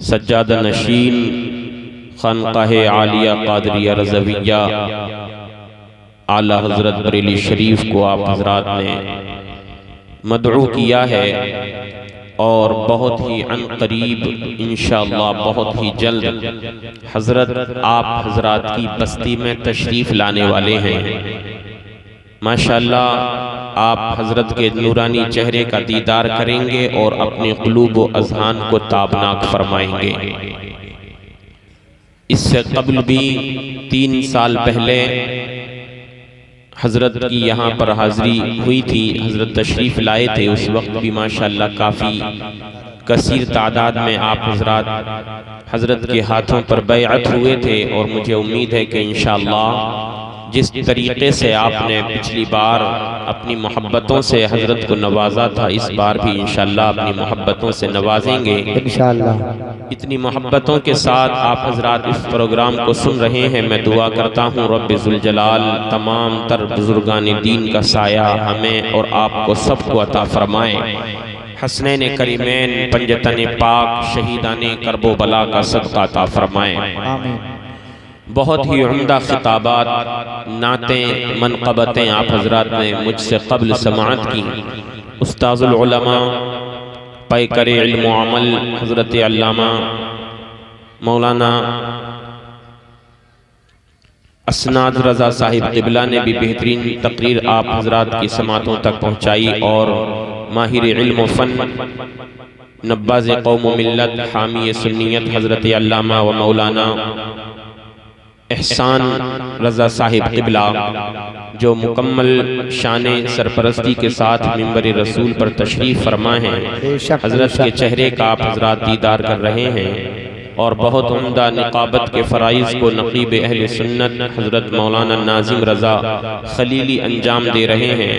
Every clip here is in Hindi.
सज्जादा नशीन खानकाहे आलिया कादरिया रज़विया आला हज़रत बरेली शरीफ को आप हज़रात ने मदऊ किया है और बहुत ही अनकरीब इंशाअल्लाह बहुत ही जल्द हज़रत आप हज़रात की बस्ती में तशरीफ़ लाने वाले हैं। माशाअल्लाह आप हज़रत के नूरानी चेहरे का दीदार करेंगे और अपने क़ुलूब व अज़हान को ताबनाक फरमाएंगे। इससे कबल भी 3 साल पहले हज़रत की यहाँ पर हाज़री हुई थी, हज़रत तशरीफ़ लाए थे। उस वक्त भी माशाअल्लाह काफ़ी कसीर तादाद में आप हज़रात हज़रत के हाथों पर बैअत हुए थे और मुझे उम्मीद है कि इंशाअल्लाह जिस तरीक़े से आपने पिछली बार अपनी मोहब्बतों से हज़रत को नवाजा था, इस बार भी इंशाअल्लाह अपनी मोहब्बतों से नवाजेंगे इंशाअल्लाह। इतनी मोहब्बतों के साथ आप हज़रात इस प्रोग्राम को सुन रहे हैं। मैं दुआ करता हूँ रब्बे ज़ुल जलाल तमाम तर बुज़ुर्गान दीन का साया हमें और आपको सबको अता फरमाए। हसनैन करीमैन पंजतन पाक शहीदाने करबो बला का सदका अता फरमाए। आमीन। बहुत ही उम्दा खिताबात नातें मनक़बतें आप हज़रात ने मुझसे क़ब्ल समाअत की। उस्ताज़ुल उलमा पैकर इल्म व अमल हज़रत अल्लामा मौलाना असनाद रज़ा साहिब क़िबला ने भी बेहतरीन तकरीर आप हज़रात की समातों तक पहुँचाई और माहिर इल्म व फ़न नब्बाज़ कौम व मिल्लत हामी सुन्नियत हज़रत अल्लामा व मौलाना एहसान रज़ा साहिब क़िबला जो मुकम्मल शाने सरपरस्ती के साथ मिंबर रसूल पर तशरीफ़ फरमा हैं, हज़रत के चेहरे का आप हज़रात दीदार कर रहे हैं और बहुत उम्दा निक़ाबत के फ़राइज़ को नक़ीब अहले सुन्नत हज़रत मौलाना नाज़िम रज़ा खलीली अंजाम दे रहे हैं।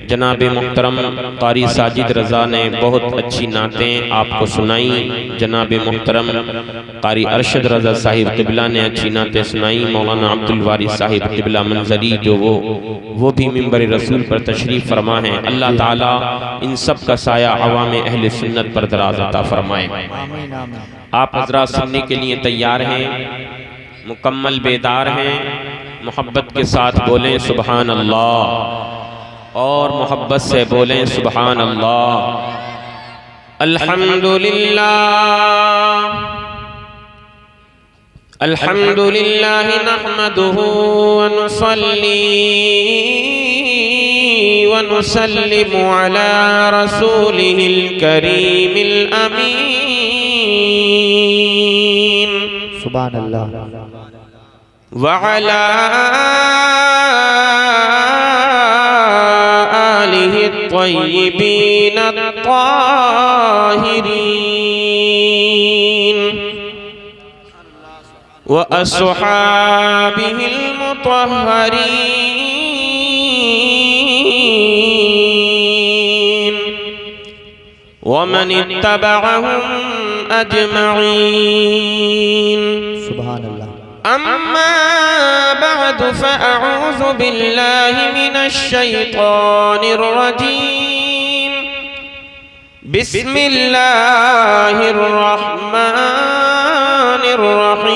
जनाब मुहतरम क़ारी साजिद रज़ा ने बहुत अच्छी नातें आपको सुनाई। जनाब मुहतरम क़ारी अरशद रज़ा साहिब क़िबला ने अच्छी नातें सुनाई। मौलाना अब्दुल वारिस साहिब क़िबला मंजरी जो वो भी मिंबर रसूल पर तशरीफ़ फरमा हैं। अल्लाह ताला इन सब का साया अवाम अहले सुन्नत पर दराज़ अता फरमाए। आप हज़रात सुनने के लिए तैयार हैं, मुकम्मल बेदार हैं। मोहब्बत के साथ बोलें सुबहान अल्लाह और मोहब्बत से बोलें सुबहान अल्लाह। अल्हम्दुलिल्लाह अल्हम्दुलिल्लाह नहमदुहु व नुसल्ली व नुसल्लिमु अला रसूलिहिल करीमिल अमीन। सुभान अल्लाह व अला तय्यिबीन ताहिरीन व अस्हाबिहिल मुतहहरीन व मन इत्तबअहुम अजमईन। सुभान अल्लाह। अम्मा बअदु फ़अऊज़ु बिल्लाहि मिनश शैतानिर रजीम। बिस्मिल्लाहिर रहमानिर रहीम।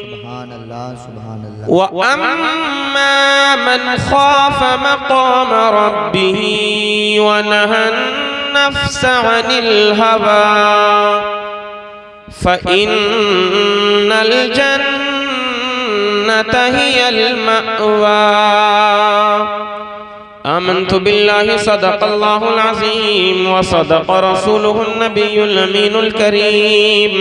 सुभान अल्लाह सुभान अल्लाह। व अम्मा मन ख़ाफ़ मक़ाम रब्बिही व नहन नफ्स अनिल हवा फ़इन्नल जन्नत हियल मअवा। आमन्तु बिल्लाहि सदक़ल्लाहुल अज़ीम व सदक़ रसूलुहुन नबियुल अमीनुल करीम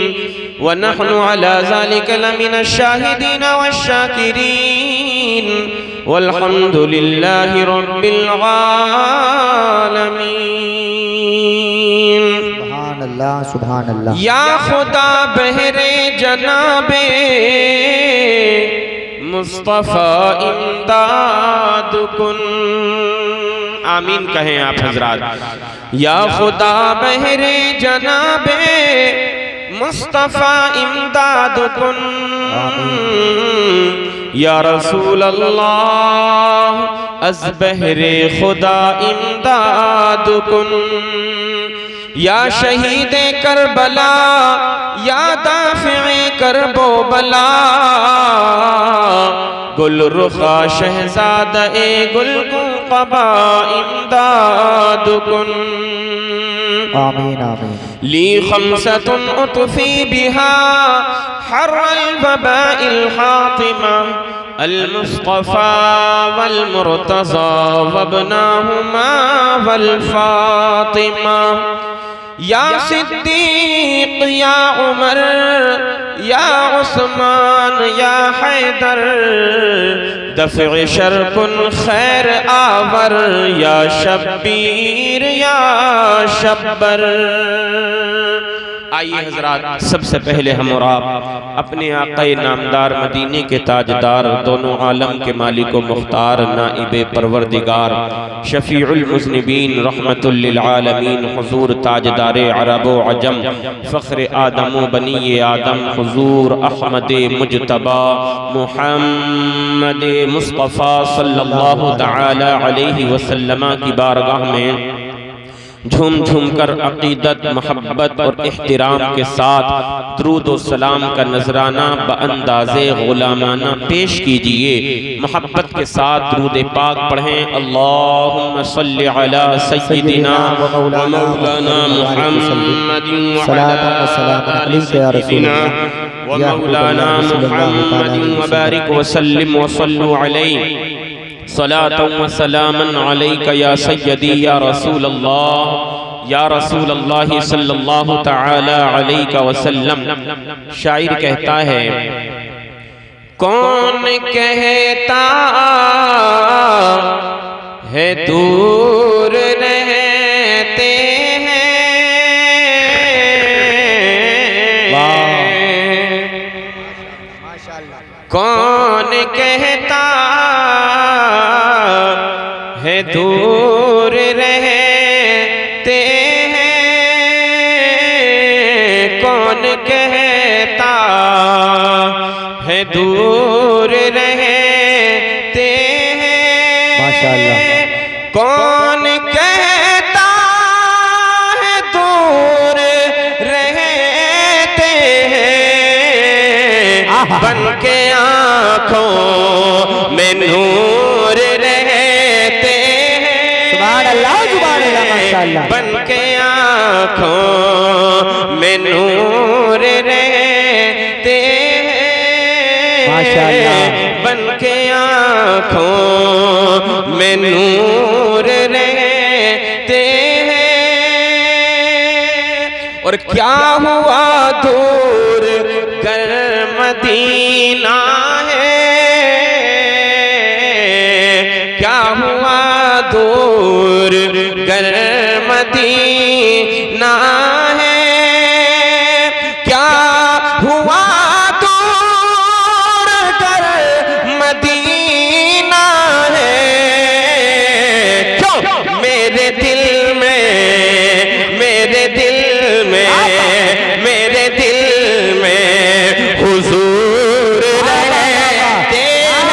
व नहनु अला ज़ालिका लमिनश शाहिदीन वश्शाकिरीन वल्हम्दुलिल्लाहि रब्बिल आलमीन। सुभान अल्लाह। या खुदा बहरे जनाबे मुस्तफ़ा इमदाद कुन। आमीन कहें आप हज़रात। या खुदा बहरे जनाबे मुस्तफ़ा इमदाद कुन। या रसूल अल्लाह अज़ बहरे खुदा इमदाद कुन। या शहीद करबला या दाफ़िए करबो बला, गुल रुखा शहज़ादा ए गुल क़बा इमदाद कुन। आमीन आमीन। ली खमसतुन उतफ़ी बिहा हर्रल वबाइल हातिमा, अल मुस्तफ़ा वल मुर्तज़ा वब्नाहुमा वल फातिमा। या सिद्दीक़ या उमर या उस्मान या हैदर, दफ़े शर्कुन खैर आवर, या शब्बीर या शब्बर। आइए हजरात, सबसे पहले हम और आप अपने आक़ाए नामदार मदीने के ताजदार, दोनों आलम के मालिक व मुख्तार, नाइबे परवरदिगार, शफ़ीउल मुज़निबीन, रहमतुल लिल आलमीन, हुज़ूर ताजदारे अरब व अजम, फ़ख्र आदम व बनी आदम, हुज़ूर अहमद मुजतबा मुहम्मद मुस्तफ़ा सल्लल्लाहु तआला अलैहि वसल्लम की बारगाह में झूम झूम कर अक़ीदत, मोहब्बत और एहतराम के साथ दुरूद व सलाम का नजराना बअंदाज़े ग़ुलामाना पेश कीजिए। मोहब्बत के साथ दुरूद पाक पढ़ें। अल्लाहुम्मा सल्लि अला सय्यिदिना व मौलाना मुहम्मदिन व अला आलि सय्यिदिना व मौलाना मुहम्मदिन व बारिक व सल्लिम व सल्लु अलैहि सलातन व सलामन अलैका या सय्यदी या रसूल अल्लाह सल्लल्लाहु तआला अलैका वसल्लम। शायर कहता है, कौन कहता है दूर रहते हैं, कौन कहता है दूर रहते हैं, कौन कहता है दूर रहते हैं, माशाअल्लाह। कौन कहता है दूर रहते हैं, बन के आँखों में नूर रहते हैं, बन के आँखों में नूर रहते हैं, बन के आँखों में नूर रहते हैं। और क्या हुआ दूर कर मदीना है, क्या हुआ दूर कर मदीना है, क्या हुआ दूर कर मदीना है, क्यों मेरे दिल में, मेरे दिल में, मेरे दिल में हुजूर रहते हैं।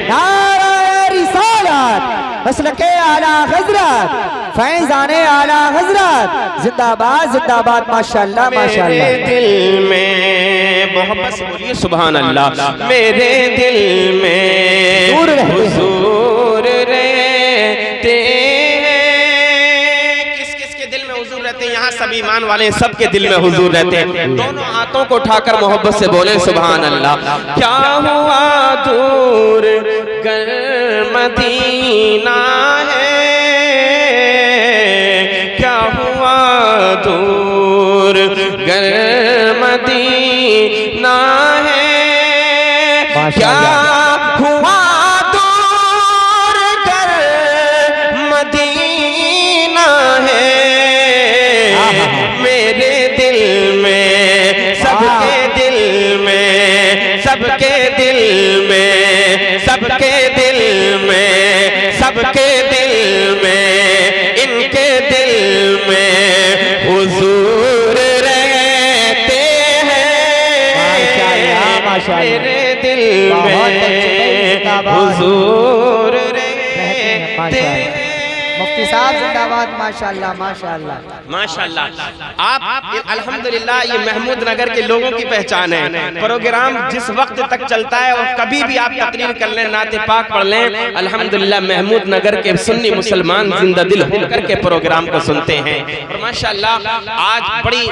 नारा रिसालत, मसलके आला हज़रत, फैज़ाने आला हज़रत, जिंदाबाद जिंदाबाद, माशाअल्लाह माशाअल्लाह। मेरे दिल में मोहब्बत से बोलिए सुभान अल्लाह। मेरे दिल में हुजूर रहते हैं। किस किस के दिल में हुजूर रहते हैं? यहाँ सब ईमान वाले हैं, सबके दिल में हुजूर रहते हैं। दोनों हाथों को उठाकर मोहब्बत से बोले सुभान अल्लाह। क्या हुआ दूर कर मदीना है, क्या हुआ दूर गर मदीना है, क्या हुआ दूर गर मदीना है, मेरे दिल में, सबके दिल में, सबके दिल में, सबके दिल में, सबके दिल में, इनके दिल में हुजूर रहते हैं। मेरे दिल में हुजूर रहते मुफ्ती साहब जिंदाबाद। माशाअल्लाह माशाअल्लाह माशाअल्लाह। आप अल्हम्दुलिल्लाह ये महमूद नगर के लोगों की पहचान है। प्रोग्राम जिस वक्त तक चलता है और कभी भी आप तकरीर कर लें, नाते पाक पढ़ लें, अल्हम्दुलिल्लाह महमूद नगर के सुन्नी मुसलमान जिंदा दिल होकर के प्रोग्राम को सुनते हैं। और माशाअल्लाह आज बड़ी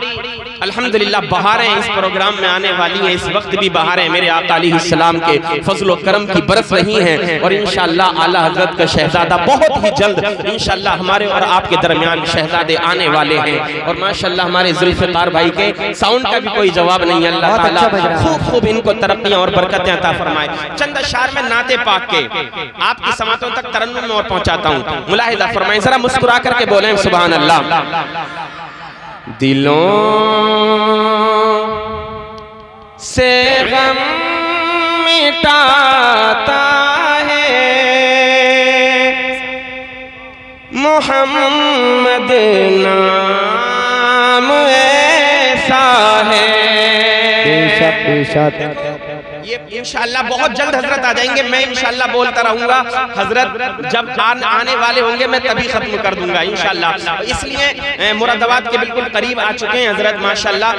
अल्हम्दुलिल्लाह बहारें इस प्रोग्राम में आने वाली हैं। इस वक्त भी बहारें मेरे आका अलैहिस्सलाम के फजल व करम की बरस रही हैं। और इंशाअल्लाह आला हजरत का शहजादा बहुत ही जल्द इंशाअल्लाह हमारे और आपके दरमियान शहजादे आने वाले हैं। और माशाअल्लाह हमारे जुल्फ़िकार भाई के साउंड का भी कोई जवाब नहीं है। अल्लाह ताला खूब खूब इनको तरक्कियां और बरकतें अता फरमाए। चंद अशार में नाते पाक के आपकी समातों तक तरन्नुम में और पहुंचाता हूं, मुलाहिजा फरमाएं, जरा मुस्कुरा करके बोलें सुभान अल्लाह। दिलों से गम मिटाता है मोहम्मद नाम ऐसा है। बेशक बेशक ये इंशाअल्लाह बहुत जल्द हजरत आ जाएंगे। मैं इंशाअल्लाह बोलता रहूंगा, हजरत जब आने वाले होंगे मैं तभी खत्म कर दूंगा इंशाअल्लाह। इसलिए मुरादाबाद के बिल्कुल करीब आ चुके हैं हजरत माशाअल्लाह।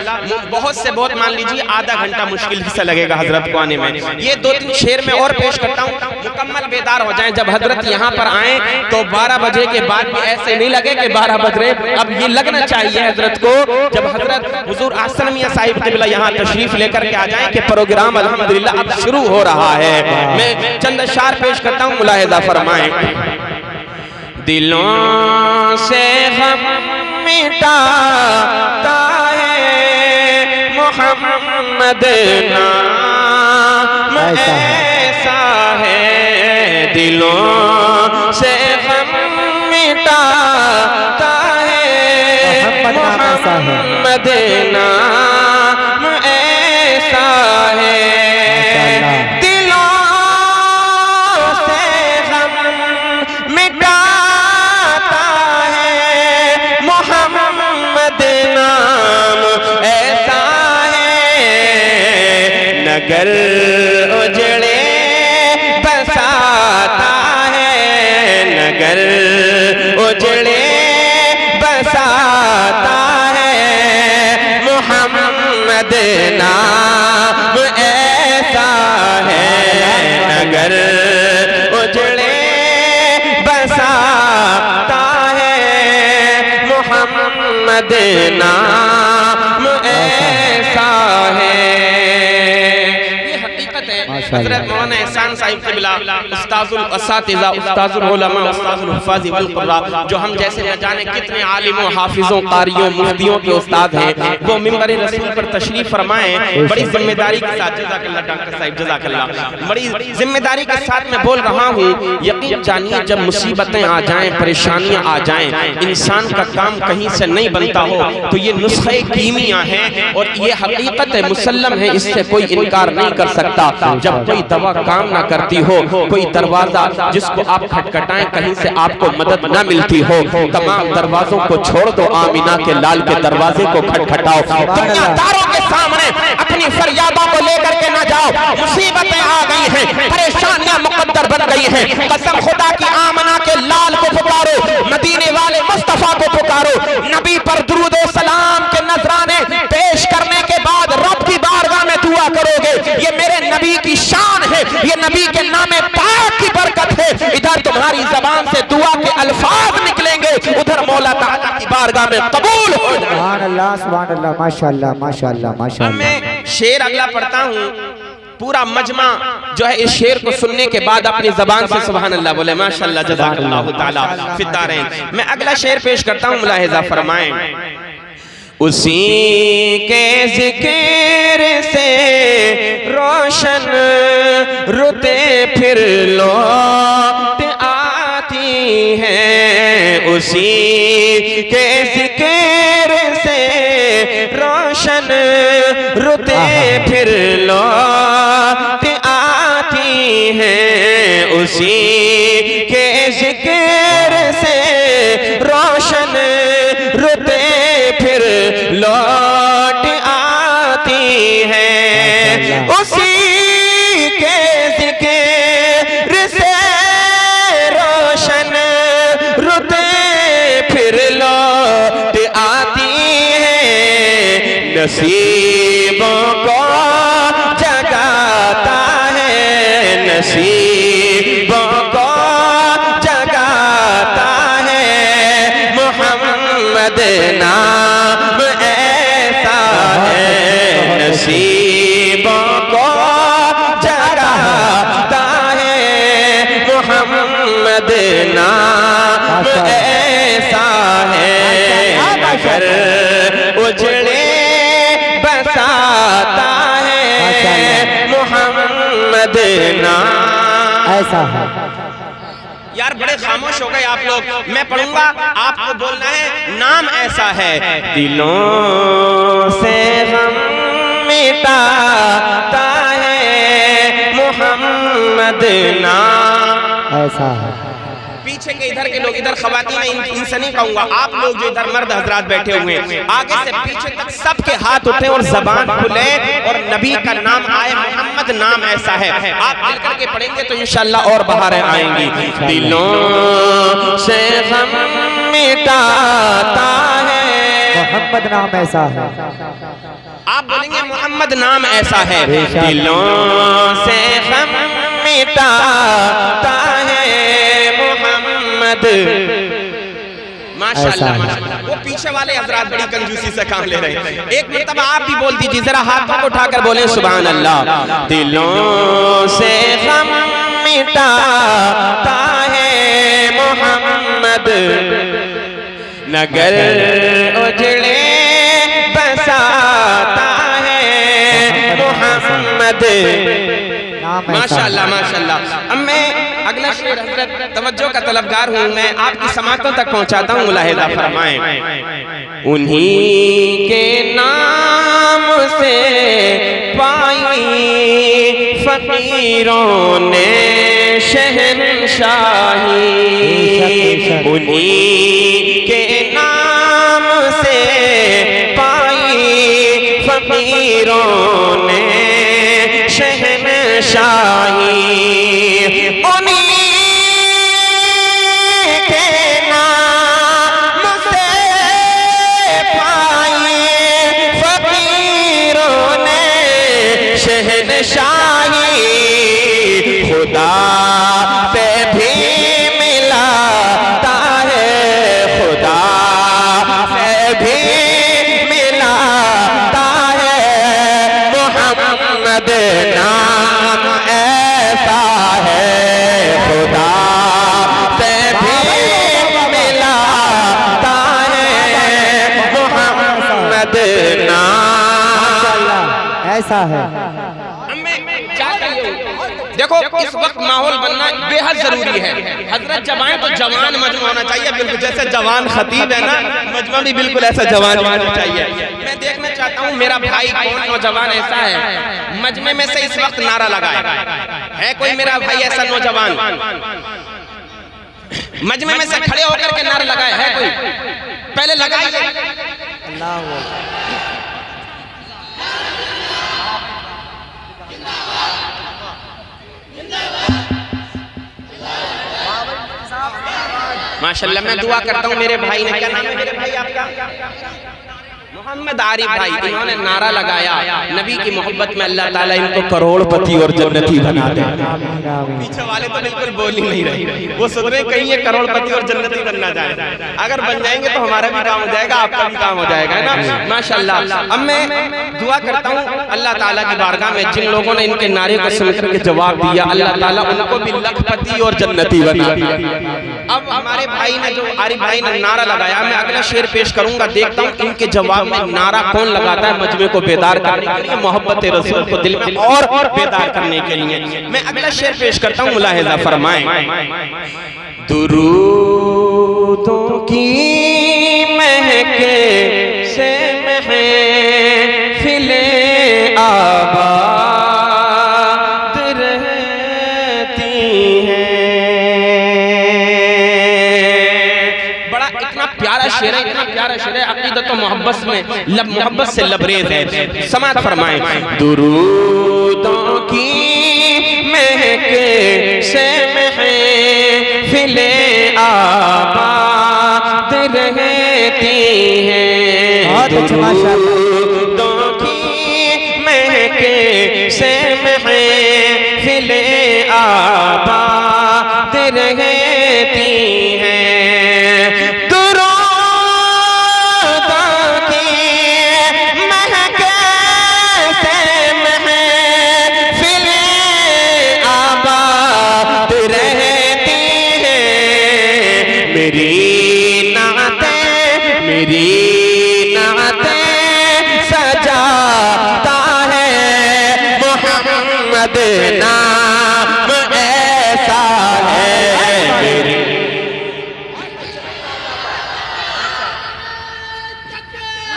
बहुत से बहुत मान लीजिए आधा घंटा मुश्किल से लगेगा हजरत को आने में। ये 2-3 शेर में और पेश करता हूँ, मुकम्मल बेदार हो जाएं। जब हजरत यहाँ पर आए तो 12 बजे के बाद भी ऐसे नहीं लगे कि 12 बज रहे। अब ये लगना चाहिए हजरत को जब हजरत हुजूर आसन मियां साहिब क़िबला यहाँ तशरीफ लेकर के आ जाएं कि प्रोग्राम अल्हम्दुलिल्लाह अब शुरू हो रहा है। मैं चंद अशार पेश करता हूँ, मुलाहिजा फरमाएं। दिलों से गम मिटाता है मोहम्मद नाम ऐसा है। दिलों से गम मिटाता है मोहम्मद नाम ऐसा है। नगर उजड़े बसाता है, नगर उजड़े बसाता है मोहम्मद नाम ऐसा है। नगर उजड़े बसाता है मोहम्मद नाम ऐसा है। हज़रत मौलाना एहसान साहिब क़िबला उस्ताजुल असातिज़ा उस्ताजुल उलमा उस्ताजुल हुफ़ाज़ वल क़ुर्रा जो हम जैसे न जाने कितने आलिमों हाफिज़ों कारियों मुफ्तियों के उस्ताद हैं, वो मिंबर रसूल पर तशरीफ फरमाएं। बड़ी जिम्मेदारी के साथ जज़ाकल्लाह डॉक्टर साहिब जज़ाकल्लाह, बड़ी जिम्मेदारी के साथ मैं बोल रहा हूँ। यकीन जानिए जब मुसीबतें आ जाएं, परेशानियाँ आ जाएं, इंसान का काम कहीं से नहीं बनता हो तो ये नुस्खे कीमिया हैं और ये हकीकत है, मुसल्लम है, इससे कोई इनकार नहीं कर सकता। जब कोई दवा काम ना करती हो, कोई दरवाजा जिसको आप खटखटाएं कहीं से आपको मदद ना मिलती हो, तमाम दरवाजों को छोड़ दो, आमीना के लाल के दरवाजे को खटखटाओ। दुनियादारों के सामने अपनी फरियादों को लेकर के ना जाओ। मुसीबतें आ गई हैं, परेशानियां मुकद्दर बन गई हैं। कसम खुदा की आमना के लाल को पुकारो, मदीने वाले मुस्तफा को पुकारो। नबी पर दुरूद सलाम के नजराने पेश करने के बाद रब की बारगाह में दुआ करोगे। ये मेरे नबी की शान है, ये नबी के नामे पाक की बरकत है। इधर तुम्हारी जबान से दुआ के अल्फाज निकलेंगे, उधर मौला ताला की बारगाह में कबूल हो जाएंगे। सुभान अल्लाह माशाअल्लाह माशाअल्लाह माशाअल्लाह। मैं शेर अगला पढ़ता हूँ, पूरा मजमा जो है इस शेर को सुनने के बाद अपनी जबान से सुभान अल्लाह बोले। माशाअल्लाह जज़ाकल्लाहु ताला फिद्दारैन। मैं अगला शेर पेश करता हूँ, मुलाहिजा फरमाएं। उसी के ज़िक्र से रोशन रुते फिर लौट आती हैं। उसी के ज़िक्र से रोशन रुते फिर लौट आती हैं। उसी के ज़िक्र से रोशन रुते फिर लौट आती हैं। उसी के ज़िक्र नसीबों को जगाता है, नसीबों को जगाता है, मोहम्मद नाम ऐसा है, नसीबों को जगाता है, मोहम्मद नाम ऐसा है, अगर उजड़े बसाता है, मोहम्मद नाम ऐसा है। यार बड़े खामोश हो गए आप लोग, मैं पढ़ूंगा आपको बोलना है। नाम ऐसा है, दिलों से गम मिटाता है, मोहम्मद नाम ऐसा है। पीछे के इधर के लोग, इधर खवातीन, इनसे नहीं कहूंगा, आप लोग जो इधर मर्द हजरात बैठे हुए हैं, आगे से पीछे तक सबके हाथ उठे और जबान खुले और नबी का नाम आए, मोहम्मद नाम ऐसा है। आप मिलकर के पढ़ेंगे तो इंशाअल्लाह और बहारें आएंगी। दिलों से गम मिटाता है, मोहम्मद नाम ऐसा है। आप बोलेंगे मोहम्मद नाम ऐसा है, दिलों से गम मिटाता है, माशाअल्लाह माशाअल्लाह। वो पीछे वाले हजरात बड़ी कंजूसी से काम ले रहे हैं। एक मरतबा आप भी बोल दीजिए, जरा हाथों को उठाकर बोले सुभान अल्लाह। दिलों से गम मिटाता है, मोहम्मद नगर उजड़े बसाता है, मोहम्मद। माशाअल्लाह माशाअल्लाह। अब मैं अगला शेर हजरत तवज्जो का तलबगार हूँ, मैं आपकी समातों तक पहुँचाता हूँ, मुलाहिजा फरमाएं। उन्हीं के नाम से पाई फकीरों ने शहंशाही, उन्हीं के नाम से पाई फकीरों ने शहंशाही, खुदा पे भी मिलाता है, खुदा से भी मिलाता है, मोहम्मद नाम ऐसा है, खुदा से भी मिलाता है, मोहम्मद नाम ऐसा है। देखो इस वक्त माहौल बनना बेहद जरूरी है। हजरत जवान तो जवान मजमा होना चाहिए, बिल्कुल जैसे जवान खतीब है ना, मजमा भी बिल्कुल ऐसा जवान होना चाहिए। मैं देखना चाहता हूँ मेरा भाई कौन नौजवान ऐसा है मजमे में से इस वक्त नारा लगाए, है कोई मेरा भाई ऐसा नौजवान मजमे में से खड़े होकर के नारा लगाए, है कोई? पहले लगाइए। माशाल्लाह मैं दुआ करता हूँ मेरे भाई ने, क्या नाम है मेरे भाई आपका? मोहम्मद आरिफ भाई, इन्होंने नारा लगाया नबी की मोहब्बत में अल्लाह ताला इनको करोड़पति और जन्नती बना दे। पीछे वाले तो बिल्कुल बोल ही नहीं रहे, वो सोच रहे कहीं ये करोड़पति और जन्नती बनना जाए। अगर बन जाएंगे तो हमारा भी काम हो जाएगा, आपका भी काम हो जाएगा, है ना? माशाल्लाह। अब मैं दुआ करता हूँ अल्लाह ताला की बारगाह में, जिन लोगों ने इनके नारे को सुनकर के जवाब दिया, अल्लाह ताला उनको भी लखपति और जन्नती बना दिया। अब हमारे भाई ने जो आरिफ भाई ने नारा लगाया, मैं अगला शेर पेश करूंगा, देखता हूँ इनके जवाब में नारा कौन लगाता है मजमे को बेदार करने के लिए, मोहब्बत रसूल को दिल में और बेदार करने के लिए। मैं अगला शेर पेश करता हूँ, मुलाहिजा फरमाएं। दुरूदों की महके से महफिले आबाद रहती हैं। बड़ा इतना प्यारा शेर है, इतना प्यारा शेर है, अकीदत और मोहब्बत में मोहब्बत से लबरेज है। समात फरमाएं। दुरूदों की महके से महफिले आबाद रहती हैं, दुरूदों रहती हैं, दुरूदों की महक से महफिलें आबाद रहती हैं। मेरी नाते सजाता है मोहम्मद नाम ऐसा है मेरी।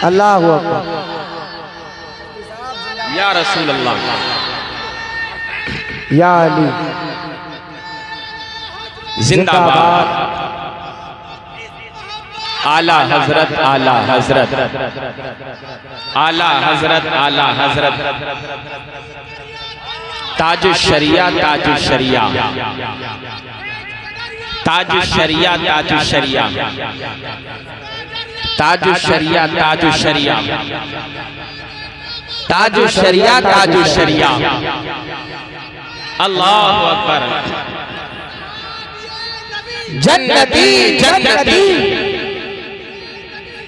अल्लाहु अकबर। या रसूल अल्लाह, या अली जिंदाबाद। आला हजरत, आला हजरत, आला हजरत, आला हजरत, ताजुश शरिया, ताजुश शरिया, ताजुश शरिया, ताजुश शरिया, ताजुश शरिया, ताजुश शरिया, ताजुश शरिया, ताजुश शरिया। अल्लाहु अकबर। जन्नती जन्नती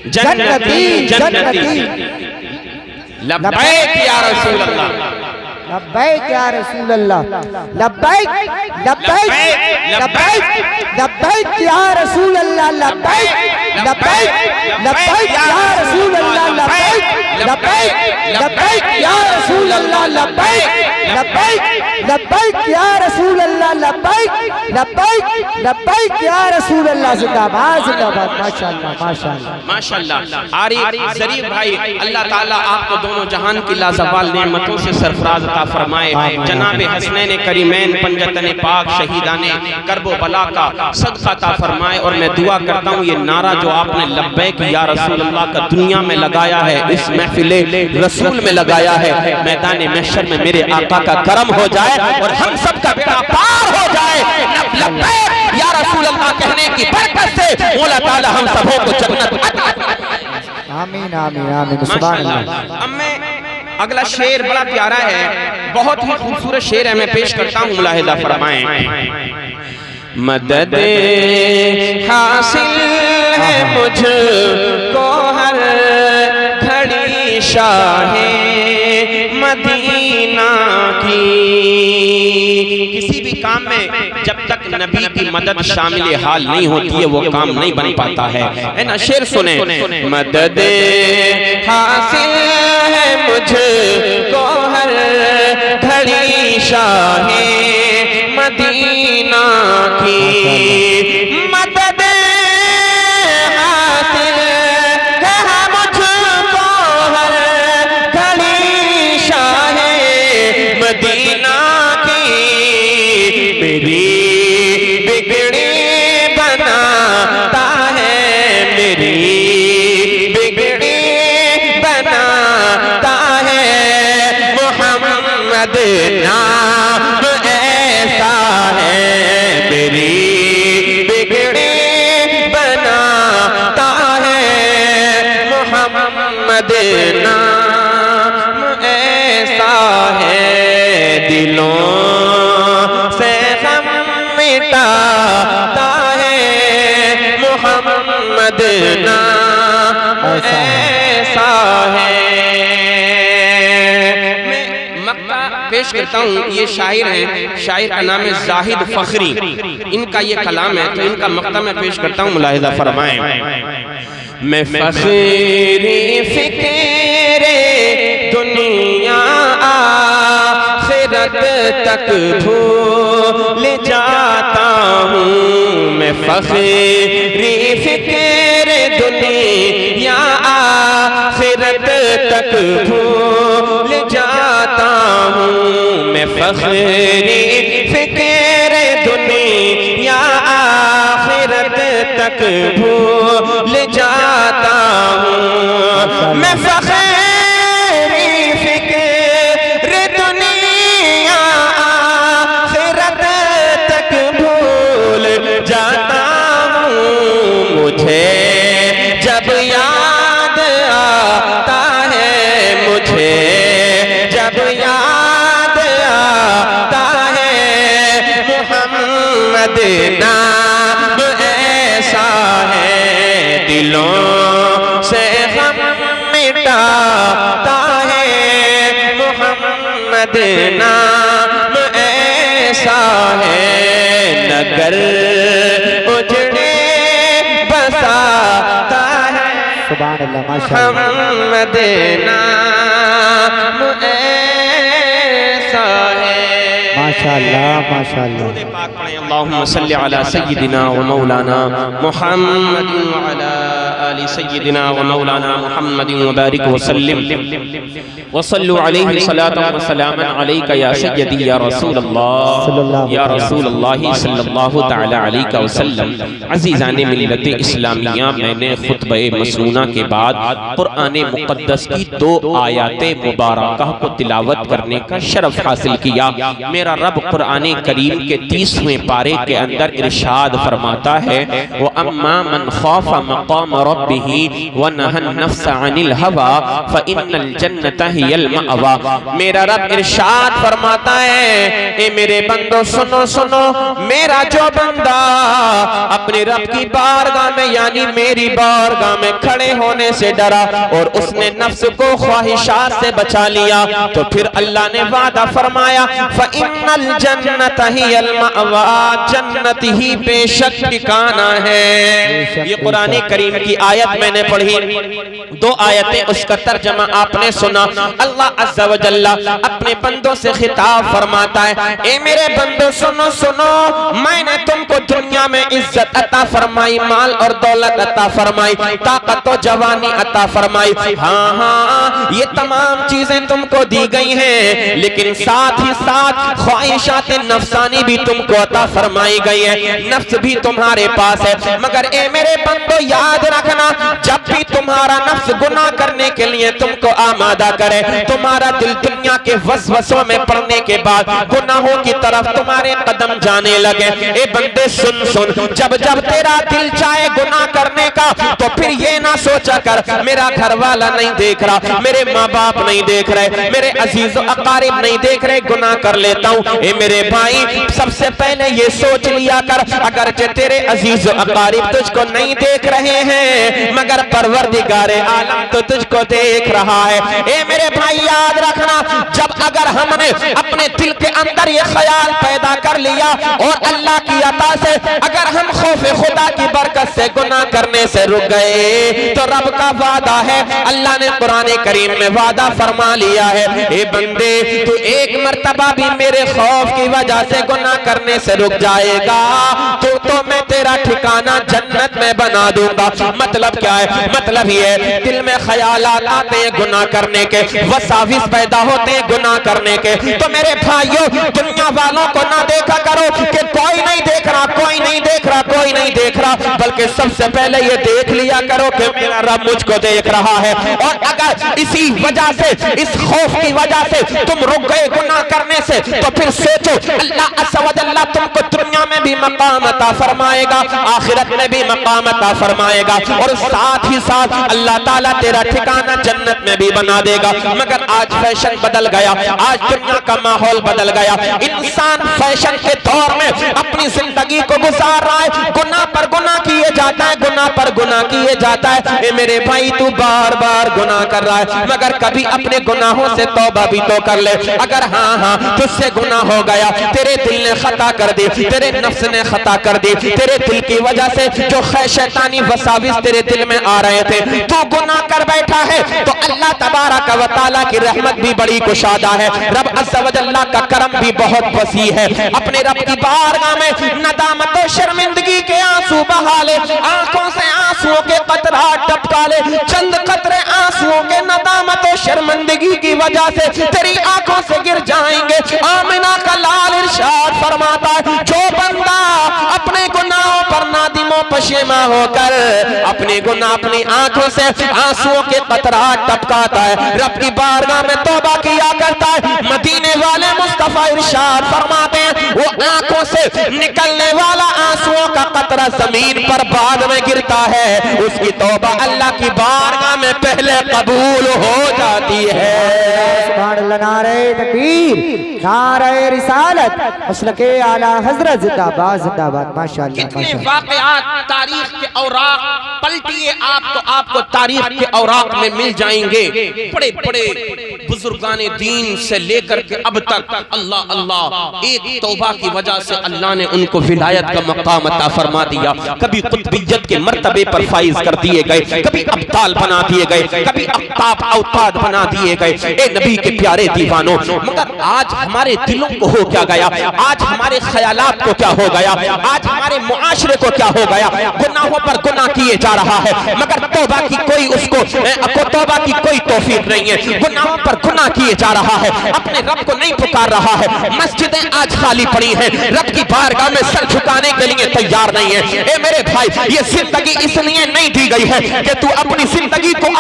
जन्नती जन्नती, लब्बैक या रसूल अल्लाह, लब्बैक या रसूल अल्लाह, लब्बैक लब्बैक लब्बैक लब्बैक या रसूल अल्लाह, लब्बैक लब्बैक लब्बैक या रसूल अल्लाह, लब्बैक लब्बैक लब्बैक या रसूल अल्लाह, लब्बैक लब्बैक लब्बैक या रसूल अल्लाह, लब्बैक लब्बैक लब्बैक या रसूल अल्लाह। जिंदाबाद जिंदाबाद। माशाअल्लाह माशाअल्लाह माशाअल्लाह। आरिफ ज़रीफ भाई, अल्लाह ताला आपको दोनों जहान की लाजवाल नेमतों से सरफराज अता फरमाए। जनाब हसनैन करीमैन पंजतन पाक शहीदाने करबो बला का सदका अता फरमाए। और मैं दुआ करता हूँ ये नारा जो आपने लब्बैक या रसूल अल्लाह का दुनिया में लगाया है, इस महफिले रसूल में लगाया है, मैदान महशर में मेरे आका का करम हो जाए और हम सब का बेड़ा पार हो जाए। लब्बैक या रसूल अल्लाह कहने की बरकत से मौला ताला हम सबों को जन्नत अता फरमाए। आमीन आमीन आमीन। सुभान अल्लाह। अब मैं अगला शेर बड़ा प्यारा है, बहुत ही खूबसूरत शेर है, मैं पेश करता हूँ, मुलाहिजा फरमाएं। मदद हासिल है मुझको हर घड़ी शाहे मदीना की। किसी भी काम में जब तक नबी की मदद शामिल हाल नहीं होती है वो काम नहीं बन पाता है ना। शेर सुने। मदद हासिल है मुझको हर घड़ी शाहे मदीना की। मदद हासिल है मुझको हर घड़ी शाहे मदीना की। मेरी बिगड़ी बनाता है, मेरी बिगड़ी बनाता है मोहम्मद नाम ऐसा है। मेरी बिगड़ी बनाता है मोहम्मद नाम ऐसा है। दिलों से गम मिटाता है मोहम्मद नाम ऐसा है। मैं मक्ता पेश करता हूँ, ये शायर हैं, शायर का नाम है जाहिद फखरी, इनका ये कलाम है, तो इनका मक्ता मैं पेश करता हूँ, मुलाहिजा फरमाएं। मैं फखरी फिक्रे दुनिया आखिरत तक भूल जाता हूँ। मैं फखरी फिक्रे दुनिया आखिरत तक भूल जाता हूँ। मैं फखरी फिक्रे दुनिया आखिरत तक भूल जाता हूँ। मैं फखरी फिक्रे दुनिया आखिरत तक भूल जाता हूँ। मुझे जब याद आता है, मुझे जब याद आता है मोहम्मद नाम ऐसा है दिलों से हम मिटाता है। मोहम्मद नाम ऐसा है नगर उजड़े बसाता है। सुभान अल्लाह, माशाअल्लाह। मोहम्मद नाम ऐसा है। माशाअल्लाह माशाअल्लाह। अल्लाहुम्मा सल्ली अला सय्यिदिना व मौलाना मुहम्मद व अला आलि सय्यिदिना व मौलाना मुहम्मद व बारिक व सल्लिम व सल्लु अलैहि सलातन व सलामन अलैका या सय्यदी या रसूल अल्लाह या रसूल अल्लाह सल्लल्लाहु तआला अलैहि वसल्लम। अज़ीज़ाने मिल्लत इस्लामिया, मैंने खुतबे मसनूना के बाद कुरान मुक़द्दस की 2 आयाते मुबारका को तिलावत करने का शरफ हासिल किया। मेरा रब कुरान करीम के 30वें पारे के अंदर इरशाद फरमाता है, वो अम्मा मन खौफा मक़ाम रब्बिही व नहन नफ्स अनिल हवा फ़इन्नल जन्नत हियल मअवा। मेरा रब इरशाद फरमाता है, ए मेरे बंदो सुनो सुनो, मेरा जो बंदा अपने रब की बारगाह में यानी मेरी बारगाह में खड़े होने से डरा और उसने नफ्स को ख्वाहिशात से बचा लिया, तो फिर अल्लाह ने वादा फरमाया फ़इन्नल जन्नत हियल मअवा, जन्नत ही बेशक ठिकाना है। ये कुरान करीम की आयत मैंने पढ़ी, 2 आयतें उसका तर्जमा आपने सुना। अल्लाह अज़्ज़ा व जल्ला अपने बंदों से खिताब फरमाता है, ए मेरे बंदो सुनो सुनो, मैंने तुमको दुनिया में इज्जत अता फरमाई, माल और दौलत अता फरमाई, ताकत और जवानी अता फरमाई। हाँ हाँ, ये तमाम चीजें तुमको दी गई हैं, लेकिन साथ ही साथ ख्वाहिशात नफ्सानी भी तुमको अता फरमाई गई है। नफ्स भी तुम्हारे पास है, मगर ए मेरे बंदो याद रखना, जब भी तुम्हारा नफ्स गुनाह करने के लिए तुमको आमादा करे, तुम्हारा दिल दुनिया के वसवसों में पड़ने के बाद गुनाहों की तरफ तुम्हारे कदम जाने लगे, ए बंदे सुन सुन, जब जब तेरा दिल चाहे गुनाह करने का, तो फिर ये ना सोचा कर मेरा घर वाला नहीं देख रहा, मेरे माँ बाप नहीं देख रहे, मेरे अजीज अकारिब नहीं देख रहे, गुनाह कर लेता हूँ। ए मेरे भाई, सबसे पहले ये सोच लिया कर, अगर तेरे अजीज अकारिब तुझको नहीं देख रहे हैं, मगर परवरदिगारे आलम तो तुझको देख रहा है। ए मेरे भाई याद रखना, जब अगर हमने अपने दिल के अंदर ये ख्याल पैदा कर लिया और अल्लाह की अता से अगर हम खौफे खुदा की बरकत से गुनाह करने से रुक गए, तो रब का वादा है, अल्लाह ने कुरान करीम में वादा फरमा लिया है, ए बंदे तू एक मर्तबा भी मेरे खौफ की वजह से गुनाह करने से रुक जाएगा, तो मैं तेरा ठिकाना जन्नत में बना दूंगा। मतलब क्या है? मतलब ये दिल में ख्यालात आते हैं गुनाह करने के, वसाविस पैदा होते हैं गुनाह करने के। तो मेरे भाइयों, दुनिया वालों को ना देखा करो कि कोई नहीं देख रहा, कोई नहीं देख रहा, कोई नहीं देख रहा, बल्कि सबसे पहले ये देख लिया करो कि मेरा रब मुझको देख रहा है। और अगर इसी वजह से, इस खौफ की वजह से तुम रुक गए गुनाह करने से, तो फिर सोचो अल्लाह अज़्ज़ा व जल्ला तुमको दुनिया में भी मकाम अता फरमाएगा, आखिरत में भी मकाम अता फरमाएगा, और साथ ही साथ अल्लाह ताला तेरा ठिकाना जन्नत में भी बना देगा। मगर आज फैशन बदल गया, आज दुनिया का माहौल बदल गया, इंसान फैशन के दौर में अपनी जिंदगी को गुजार रहा है, गुनाह पर गुनाह किए जाता है, गुनाह पर गुनाह किए जाता है। ए मेरे भाई, तू बार बार गुनाह कर रहा है, मगर कभी अपने गुनाहों से तौबा भी तो कर ले। अगर हाँ हाँ तुझसे गुनाह हो गया, तेरे दिल ने खता कर दी, तेरे नफ्स ने खता कर दी, तेरे दिल की वजह से जो शैतानी वसाविस तेरे दिल में आ रहे थे, तू गुनाह कर बैठा है, तो अल्लाह तबारक व तआला की रहमत भी बड़ी कुशादा है, रब अज़्ज़ा व जल्ला का करम भी बहुत वसी है। अपने रब की बारगाह में नदामत और शर्मिंदगी के आंसू बहा ले, आंखों से आंसुओं के कतरात टपका ले, चंद कतरे आंसुओं के नदामत और शर्मिंदगी की वजह से तेरी आंखों से गिर जाएंगे। आमिना का लाल इरशाद फरमाता है, जो बंदा अपने गुनाहों पर नादिमो पशेमा होकर अपने गुनाह अपनी आंखों से आंसुओं के कतरात टपकाता है, रब की बारगाह में तौबा किया करता है, मदीने वाले मुस्तफा इरशाद फरमाते हैं, वो आंखों से निकलने वाला आंसुओं का कतरा जमीन पर बाद में गिरता है, उसकी तौबा अल्लाह की बारगाह में पहले कबूल हो जाती है। सुभान अल्लाह, नारे तकबीर, नारे रिसालत, मसलके आला हजरत जिंदाबाद जिंदाबाद। माशाअल्लाह, कितने वाक़यात तारीख के औराक पलटिए आप तो आपको तारीख के औराक में मिल जाएंगे। बड़े बड़े बुजुर्गाने दीन से लेकर के अब तक अल्लाह अल्लाह एक तौबा की वजह से अल्लाह ने उनको विलायत का मकाम अता फरमा दिया। कभी कुतबियत के मर्तबे पर फाइज कर दिए गए, कभी अब्दाल बना दिए गए, कभी अख्ताब औताद बना दिए गए। ए नबी के प्यारे दीवानों, मगर आज हमारे दिलों को हो क्या गया, आज हमारे ख्यालात को क्या हो गया, आज हमारे मुआशरे को क्या हो गया। गुनाहों पर गुनाह किए जा रहा है मगर तौबा की कोई उसको तौबा की कोई तौफीक नहीं है। गुनाहों पर गुनाह किए जा रहा है, अपने रब को नहीं पुकार रहा है। मस्जिदें आज खाली पड़ी हैं, रब की बारगाह में सर झुकाने के लिए तैयार नहीं है। ए मेरे भाई, ये जिंदगी इसलिए नहीं दी गई है कि तू अपनी जिंदगी को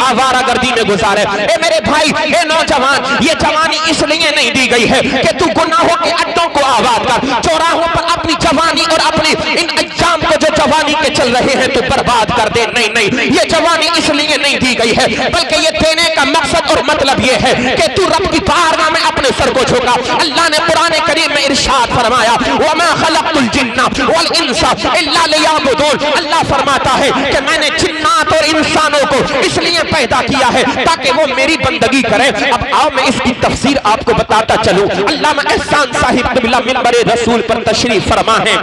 आवारागर्दी में गुजारे। ए मेरे भाई, ए नौजवान, ये जवानी इसलिए नहीं दी गई है कि तू गुनाहों के अड्डों को आबाद कर, चौराहों पर अपनी जवानी और अपनी इन अज्जाम को जो जवानी के चल रहे हैं तू बर्बाद कर दे। नहीं नहीं, ये जवानी इसलिए नहीं दी गई है, बल्कि ये देने का मकसद और मतलब ये है कि तू रब की बारगाह में अपने सर को झुका। अल्लाह ने कुरान करीम में इरशाद फरमाया, वमा खलक़तुल जिन्ना वल इंसा इल्ला लियअबुदून। अल्लाह फरमाता है कि मैंने जिन्नात और इंसानों को इसलिए पैदा किया है ताकि वो मेरी बंदगी करें। अब आओ मैं इसकी तफसीर आपको बताता चलूं। अल्लामा एहसान साहिब क़िबला मिंबर रसूल पर तशरीफ फरमा है।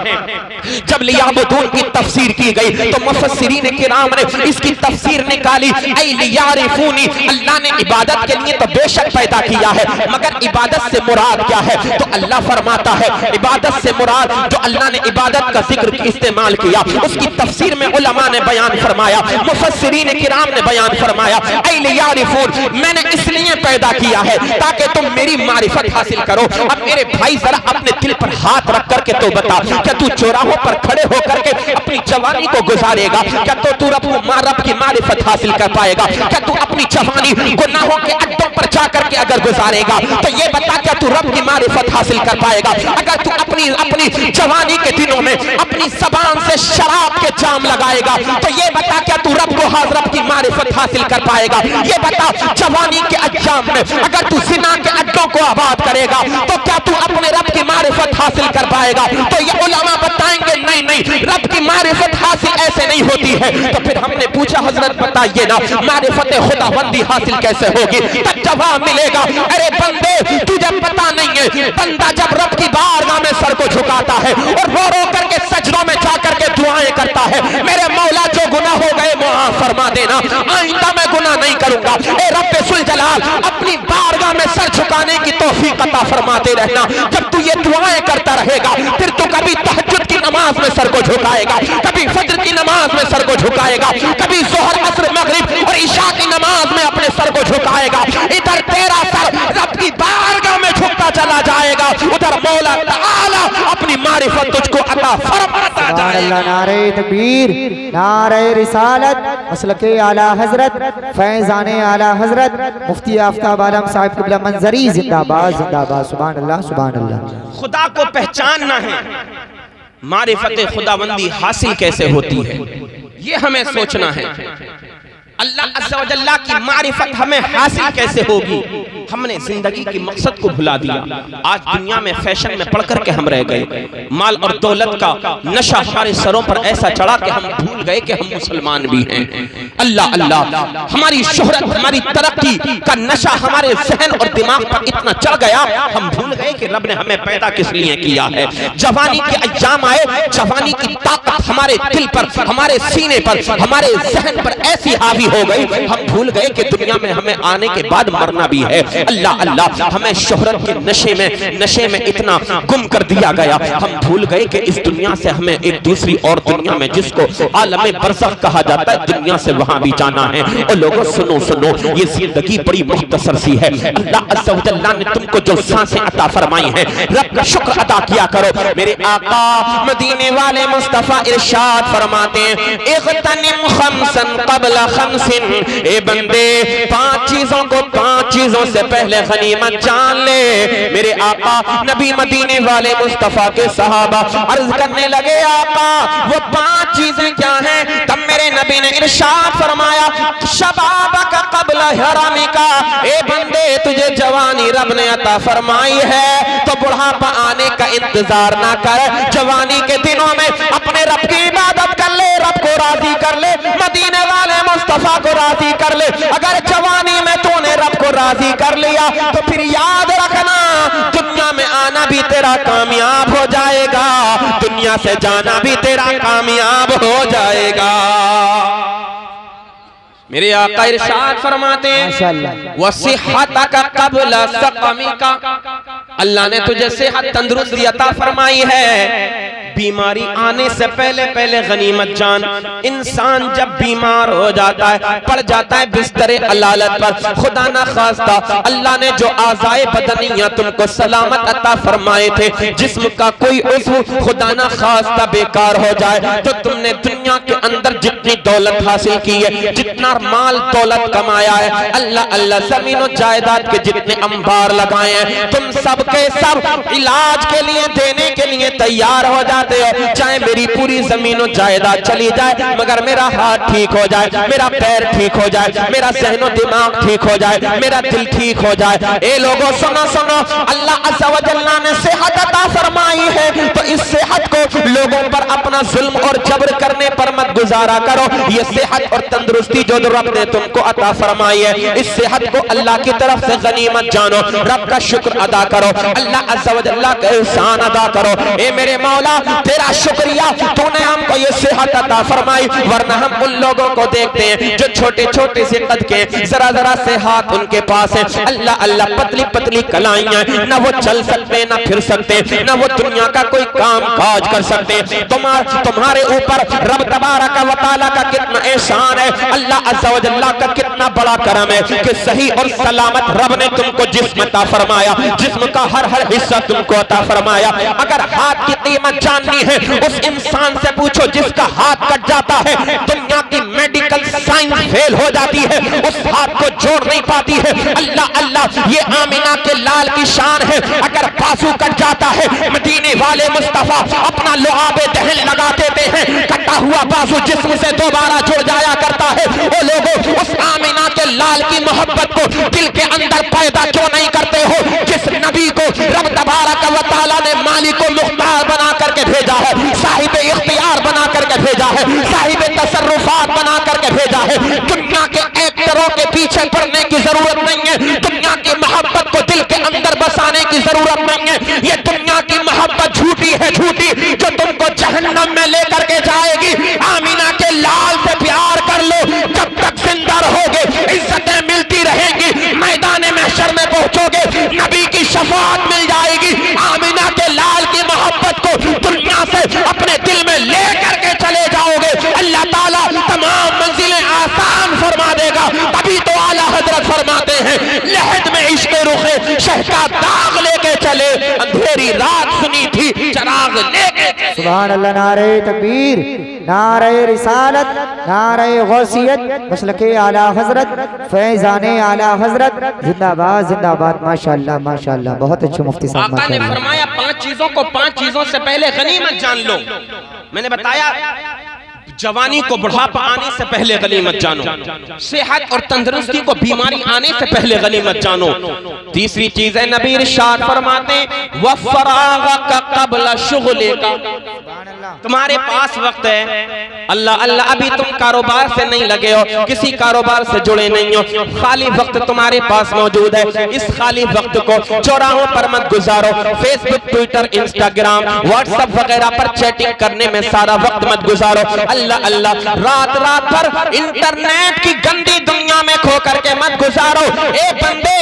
जब लियअबुदून की तफसीर की गई तो मुफस्सिरीन किराम ने इसकी तफसीर निकाली, ऐ लियारिफूनी, अल्लाह ने इबादत के लिए तो बेशक पैदा किया है मगर इबादत से मुराद क्या है। तो अल्लाह फरमाता है इबादत से मुराद जो अल्लाह ने इबादत का जिक्र इस्तेमाल किया उसकी तफसीर में उलमा ने बयान फरमाया, मुफस्सिरीन किराम ने बयान फरमाया, ऐ लियारिफून, मैंने इसलिए पैदा किया है ताकि तुम मेरी मारिफत हासिल करो। अब मेरे भाई जरा अपने दिल पर हाथ रख करके तो बता, क्या तू चौराहों पर खड़े होकर के अपनी जवानी को गुजारेगा? क्या तो तू रब की मारिफत हासिल कर पाएगा? क्या तू अपनी जवानी गुनाहों के अड्डों पर जाकर के अगर गुजारेगा तो ये बता क्या तू रब की मारिफत हासिल कर पाएगा? अगर तू अपनी जवानी के दिनों में अपनी जबान से शराब के जाम लगाएगा तो ये बता क्या तू रब की मारिफत हासिल कर पाएगा? ये बता जवानी के अज्जाम में अगर तू जिना के अड्डों को आबाद करेगा तो क्या तू अपने रब की मारिफत हासिल कर पाएगा? तो ये उलमा बताएंगे नहीं नहीं, रब की मारिफत हासिल ऐसे नहीं होती है। तो फिर हमने पूछा हजरत बताइए ना मारिफत खुदाबंदी हासिल कैसे होगी? तब जवाब मिलेगा, अरे बंदे तुझे पता नहीं है, बंदा जब रब की बारगाह में सर को झुकाता है और रो रो करके सजदों में जाकर के दुआएं करता है, मेरे मौला जो गुनाह हो गए माफ फरमा देना, आइंदा मैं गुनाह नहीं करूंगा। ए रब्बे सुल जलाल, अपनी बारगाह में सर झुकाने की तौफीक अता फरमाते रहना। जब तू ये दुआएं करता रहेगा फिर तू कभी तहज्जुद की नमाज में सर को झुकाएगा, कभी फज्र की नमाज में सर को झुकाएगा, कभी ज़ोहर असर मगरिब और इशा की नमाज में अपने सर को झुकाएगा। इधर तेरा सर रब की बारगाह में झुकता चला जाएगा, उधर मौला ताला अपनी मारिफत तुझको अता फरमाता जाएगा। नारे तकबीर, नारे रिसालत, मसलके आला हजरत, फैज़ाने आला हजरत मुफ्ती आफ्ताब आलम साहिब क़िबला मंजरी जिंदाबाद जिंदाबाद। सुभान अल्लाह सुभान अल्लाह। खुदा को पहचानना है, मारिफत खुदाबंदी हासिल कैसे होती है ये हमें सोचना है। अल्लाह अज़्ज़ा व जल्ला की मारिफत हमें हासिल कैसे होगी? हमने जिंदगी की मकसद को भुला दिया। आज दुनिया में फैशन में पढ़ करके हम रह गए, माल और दौलत का नशा हमारे सरों पर ऐसा चढ़ा कि हम भूल गए कि हम मुसलमान भी हैं। अल्लाह अल्लाह, हमारी शोहरत हमारी तरक्की का नशा हमारे जहन और दिमाग पर इतना चढ़ गया हम भूल गए कि रब ने हमें पैदा किस लिए किया है। जवानी के अय्याम आए, जवानी की ताकत हमारे दिल पर, हमारे सीने पर, हमारे जहन पर ऐसी हावी हो गई हम भूल गए कि दुनिया में हमें आने के बाद मरना भी है। अल्लाह अल्लाह, हमें शोहरत के नशे में इतना गुम कर दिया गया हम भूल गए कि इस दुनिया से हमें एक दूसरी और दुनिया में जिसको आलमे बरज़ख कहा जाता है दुनिया से वहां भी जाना है। और लोगों सुनो सुनो, ये जिंदगी बड़ी मुख्तसर सी है। अल्लाह अज़्ज़ा व जल्ला ने तुमको जो सांसें अता फरमाई हैं रब का शुक्र अदा किया करो। मेरे आका मदीने वाले मुस्तफा इरशाद फरमाते हैं, इग़तनिम खम्सन क़ब्ल खम्स खमसिन, ए बंदे 5 चीजों को 5 चीजों से पहले गनीमत जान ले। मेरे आका नबी मदीने वाले मुस्तफा के सहाबा अर्ज करने लगे, आका वो 5 चीजें क्या हैं? तब मेरे नबी ने इरशाद फरमाया, शबाबक क़ब्ल हरामिका, ए बंदे तुझे जवानी रब ने अता फरमाई है तो बुढ़ापा आने का इंतजार ना कर। जवानी के दिनों में अपने रब की इबादत कर ले, रब को राजी कर ले, मदीने वाले मुस्तफा को राजी कर ले। अगर जवानी में तूने रब को राजी कर लिया तो फिर याद रखना दुनिया में आना भी तेरा कामयाब हो जाएगा, दुनिया से जाना भी तेरा कामयाब हो जाएगा। मेरे आका इरशाद फरमाते हैं, वसिहतक क़ब्ल सक़मिका, अल्लाह ने तुझे सेहत तंदुरुस्ती अता फरमाई है। बीमारी आने से पहले पहले गनीमत जान। इंसान जब बीमार हो जाता है, पड़ जाता है बिस्तरे अलालत पर, खुदा ना खास्ता अल्लाह ने जो आज़ाए बदनिया तुमको सलामत अता फरमाए थे, जिस्म का कोई उज़्व खुदा ना खास्ता बेकार हो जाए तो तुमने दुनिया के अंदर जितनी दौलत हासिल की है, जितना माल दौलत कमाया है, अल्लाह अल्लाह ज़मीन और जायदाद के जितने अंबार लगाए हैं, तुम सब के सब इलाज के लिए देने के लिए तैयार हो जाते हो। चाहे मेरी पूरी जमीन और जायदाद चली जाए मगर मेरा हाथ ठीक हो जाए, मेरा पैर ठीक हो जाए, मेरा ज़हन दिमाग ठीक हो जाए, मेरा दिल ठीक हो जाए। ए लोगों सुनो सुनो, अल्लाह अज़्ज़ा व जल्ला ने सेहत अता फरमाई है तो इस सेहत को लोगों पर अपना जुल्म और जबर करने पर मत गुजारा करो। ये सेहत और तंदुरुस्ती जो रब ने तुमको अता फरमाई है, इस सेहत को अल्लाह की तरफ से गनीमत जानो, रब का शुक्र अदा करो, अल्लाह अज़्ज़ा व जल्ला का एहसान अदा करो। ए मेरे मौला तेरा शुक्रिया, तूने हमको ये सेहत अता फरमाई, वरना हम उन लोगों को देखते हैं जो छोटे छोटे से कद के, जरा जरा से हाथ उनके पास है, अल्लाह अल्लाह पतली पतली कलाइयां, ना वो चल सकते ना फिर सकते, ना वो दुनिया का कोई काम काज कर सकते। तुम्हारे ऊपर रब तबारक व तआला का कितना एहसान है, अल्लाह अज़्ज़ा व जल्ला का कितना बड़ा करम है कि सही और सलामत रब ने तुमको जिस्म अता फरमाया, जिस्म का हर हर हिस्सा तुमको अता फरमाया। अगर हाथ की कीमत जाननी है, उस इंसान से पूछो जिसका हाथ कट जाता है, दुनिया की मेडिकल साइंस फेल हो जाती है, उस हाथ को जोड़ नहीं पाती है। अल्लाह अल्लाह, ये आमिना के लाल की शान है। अगर बाजू कट जाता है, मदीने वाले मुस्तफा अपना लुआबे दहन लगा देते हैं, कटा हुआ बाजू जिस्म से दोबारा जुड़ जाया करता है। ओ लोगों, उस आमिना के लाल की मोहब्बत को दिल के अंदर पैदा क्यों नहीं करते हो? जिस नबी को रब तबारक व तआला ने मालिक को मुख्तार बना करके भेजा है, साहिब इख्तियार बना करके भेजा है, साहिब तसर्रुफात बना करके भेजा है। दुनिया के एक्टरों के पीछे पड़ने की जरूरत नहीं है, दुनिया की मोहब्बत को दिल के अंदर बसाने की जरूरत नहीं है। ये दुनिया की मोहब्बत झूठी है, झूठी, जो तुमको जहन्नम में लेकर के जाएगी। आमीना के लाल से प्यार कर लो, जब तक जिंदा रहोगे इज्जतें मिलती रहेंगी, मैदान महशर में पहुंचोगे नबी की शफाअत मिल जाएगी। आमीना के लाल की मोहब्बत को दुनिया से अपने दिल में ले करके चले जाओगे, अल्लाह ताला तमाम मंजिलें आसान फरमा देगा। तभी तो आला हजरत फरमाते हैं, लहद में इश्क रुखे शह का दाग लेके चले, अंधेरी रात सुनी थी चराग लेके। सुभान अल्लाह, नारे तकबीर, नारे रिसालत, नारे गौसियत, मसलके आला हजरत, फैजाने आला हजरत, जिंदाबाद जिंदाबाद। माशाअल्लाह माशाअल्लाह, बहुत अच्छे मुफ्ती साहब। आका ने फरमाया 5 चीजों को 5 चीजों से पहले गनीमत जान लो। मैंने बताया जवानी को बुढ़ापा आने से पहले गनीमत जानो, सेहत और तंदुरुस्ती को बीमारी आने से पहले गनीमत जानो। तीसरी चीज है, नबी इरशाद फरमाते वफ़राग़क क़ब्ल शुग़लिका, तुम्हारे पास वक्त है, अल्लाह अल्लाह अभी तुम कारोबार से नहीं लगे हो, किसी कारोबार से जुड़े नहीं हो, खाली वक्त तुम्हारे पास मौजूद है। इस खाली वक्त को चौराहों पर मत गुजारो, फेसबुक, ट्विटर, इंस्टाग्राम, व्हाट्सएप वगैरह पर चैटिंग करने में सारा वक्त मत गुजारो। अल्लाह अल्लाह, रात रात भर इंटरनेट की गंदी दुनिया में खो करके मत गुजारो। ए बंदे,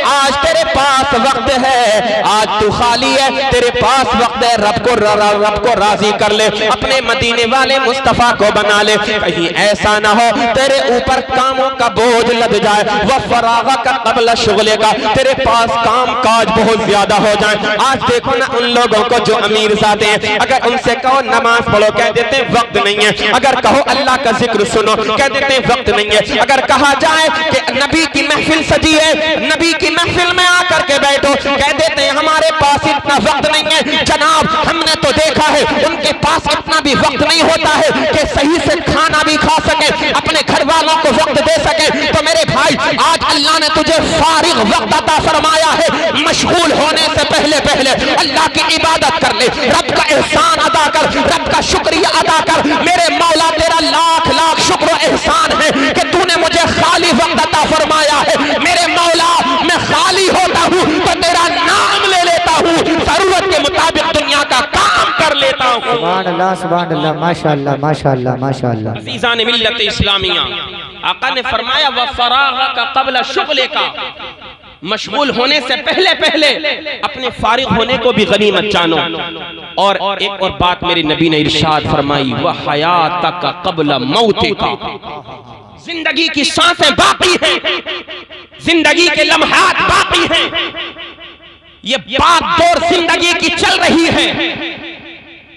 आज तेरे पास वक्त है, आज तू खाली है, तेरे पास वक्त है, रब को राजी कर ले, अपने मदीने वाले मुस्तफा को बना ले। कहीं ऐसा ना हो तेरे ऊपर कामों का बोझ लद जाए। वफ़राग़क क़ब्ल शुग़लिका, तेरे पास काम काज बहुत ज्यादा हो जाए। आज देखो ना उन लोगों को जो अमीर ज़ादे हैं, अगर उनसे कहो नमाज पढ़ो, कह देते हैं वक्त नहीं है। अगर कहो अल्लाह का जिक्र सुनो, कह देते हैं वक्त नहीं है। अगर कहा जाए कि नबी की महफिल सजी है, नबी की महफिल में आकर के बैठो, कह देते हैं हमारे पास इतना वक्त नहीं है। जनाब हमने तो देखा है उनके पास इतना भी वक्त नहीं होता है कि सही से खाना भी खा सके, अपने घर वालों को वक्त दे सके। तो मेरे भाई आज अल्लाह ने तुझे फारिग वक्त अता फरमाया है, मशगूल होने से पहले पहले अल्लाह की इबादत कर ले, रब का एहसान अदा कर, रब का शुक्रिया अदा कर। मेरे मौला तेरा लाख लाख शुक्र एहसान है कि तूने मुझे खाली वक्त अता फरमाया है। मेरे मौला मैं खाली होता हूँ तो तेरा नाम ले लेता हूँ, जरूरत के मुताबिक दुनिया का काम कर लेता हूँ। सुभान अल्लाह, माशाअल्लाह माशाअल्लाह माशाअल्लाह। अज़ीज़ान मिल्लत इस्लामिया, आका ने फरमाया व फराग का क़ब्ल शुग़ल का, मशगूल होने से पहले पहले अपने फारिग होने को भी गनीमत जानो। और एक और बात मेरे नबी ने इरशाद फरमाई, व हयात का क़ब्ल मौत का, जिंदगी की सांसें बाकी हैं, जिंदगी के लम्हात बाकी हैं, ये बात दौर जिंदगी की चल रही है।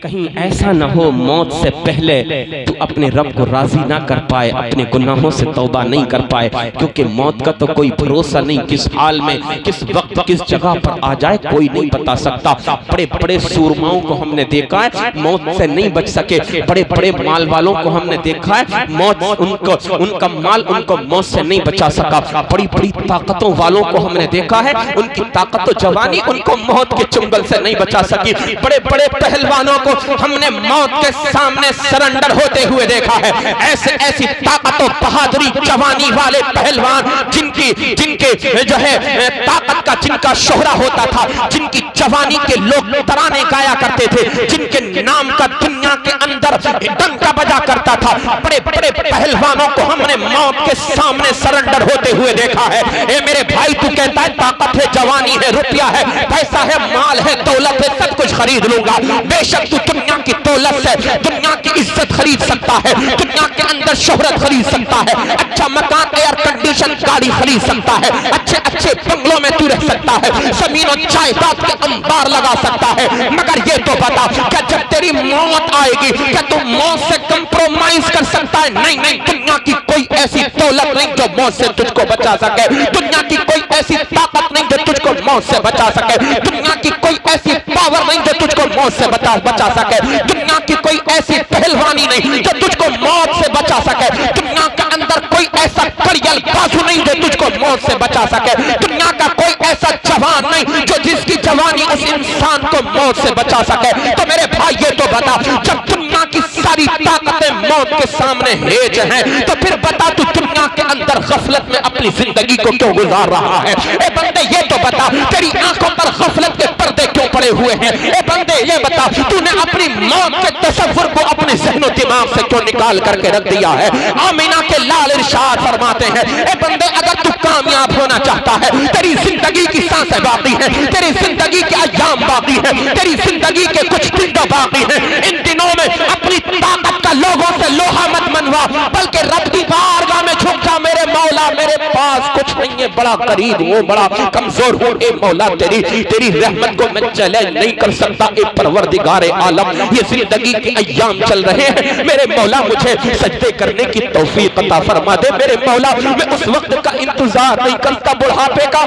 कहीं ऐसा ना हो मौत से पहले तू अपने रब को राजी ना कर पाए, अपने गुनाहों से तौबा नहीं कर पाए, क्योंकि मौत का तो कोई भरोसा नहीं, किस हाल में किस वक्त किस जगह पर आ जाए कोई नहीं बता सकता। बड़े बड़े सूरमाओं को हमने देखा है मौत से नहीं बच सके, बड़े बड़े माल वालों को हमने देखा है मौत उनको उनका माल उनको मौत से नहीं बचा सका। बड़ी बड़ी ताकतों वालों को हमने देखा है उनकी ताकत जवानी उनको मौत के चुंगल से नहीं बचा सकी। बड़े बड़े पहलवानों को हमने मौत के सामने सरेंडर होते हुए देखा है। ऐसे ऐसी ताकत और बहादुरी जवानी वाले पहलवान जिनके जो है ताकत का जिनका शोहरा होता था, जिनकी जवानी के लोग तराने गाया करते थे, जिनके नाम का दुनिया के अंदर डंका बजा करता था, बड़े बड़े पहलवानों को हमने मौत के सामने सरेंडर होते हुए देखा है। ए मेरे भाई तू कहता है ताकत है, जवानी है, रुपया है, पैसा है, माल है, दौलत है, सब कुछ खरीद लूंगा। बेशक तू दुनिया की दौलत से दुनिया की इज्जत खरीद सकता है, दुनिया के अंदर शोहरत खरीद सकता है, अच्छा मकान एयर कंडीशन गाड़ी खरीद सकता है, अच्छे अच्छे बंगलों में तू रह सकता है, जमीन और जायदाद के अंबार लगा सकता है। मगर ये तो बता क्या जब तेरी मौत आएगी क्या तू मौत से कंप्रोमाइज कर सकता है? नहीं नहीं, दुनिया की कोई ऐसी दौलत नहीं जो मौत से तुझको बचा सके, दुनिया की कोई ऐसी ताकत नहीं जो तुझको मौत से बचा सके, दुनिया की कोई ऐसी पावर नहीं जो तुझको मौत से बचा सके, दुनिया की कोई ऐसी पहलवानी नहीं जो तुझको मौत से बचा सके, दुनिया के अंदर कोई ऐसा कड़ियल बाजू नहीं जो तुझको मौत से बचा सके, दुनिया का कोई ऐसा जवान नहीं जो जिसकी जवानी उस इंसान को मौत से बचा सके। तो मेरे भाई ये तो बता जब दुनिया की सारी ताकतें मौत के सामने हेज हैं तो फिर बता तू दुनिया के अंदर गफलत में अपनी जिंदगी को क्यों गुजार रहा है? ए बंदे ये तो बता तेरी आंखों पर गफलत के पर्दे क्यों पड़े हुए हैं? ए बंदे ये बता तूने अपनी मौत के तसव्वुर को अपने ज़हन दिमाग से क्यों निकाल करके रख दिया है? आमीना के लाल इरशाद फरमाते हैं ए बंदे अगर तू कामयाब होना चाहता है, तेरी जिंदगी की सांसें बाकी है, तेरी जिंदगी के अय्याम बाकी है, तेरी जिंदगी के कुछ दिन बाकी है, इन दिनों में अपनी ताकत का लोगों से लोहा मत मनवा, बल्कि रब की बारगाह में झुक जा। मेरे मौला मेरे पास कुछ नहीं है, बड़ा करीब हूँ, बड़ा कमजोर हूँ, ए मौला तेरी रहमत को मैं चैलेंज नहीं कर सकता। ए परवरदिगारे आलम ये जिंदगी के अय्याम चल रहे हैं, मेरे मौला मुझे सजदे करने की तौफीक अता फरमा दे। मेरे मौला मैं उस वक्त का इंतजार नहीं करता बुढ़ापे का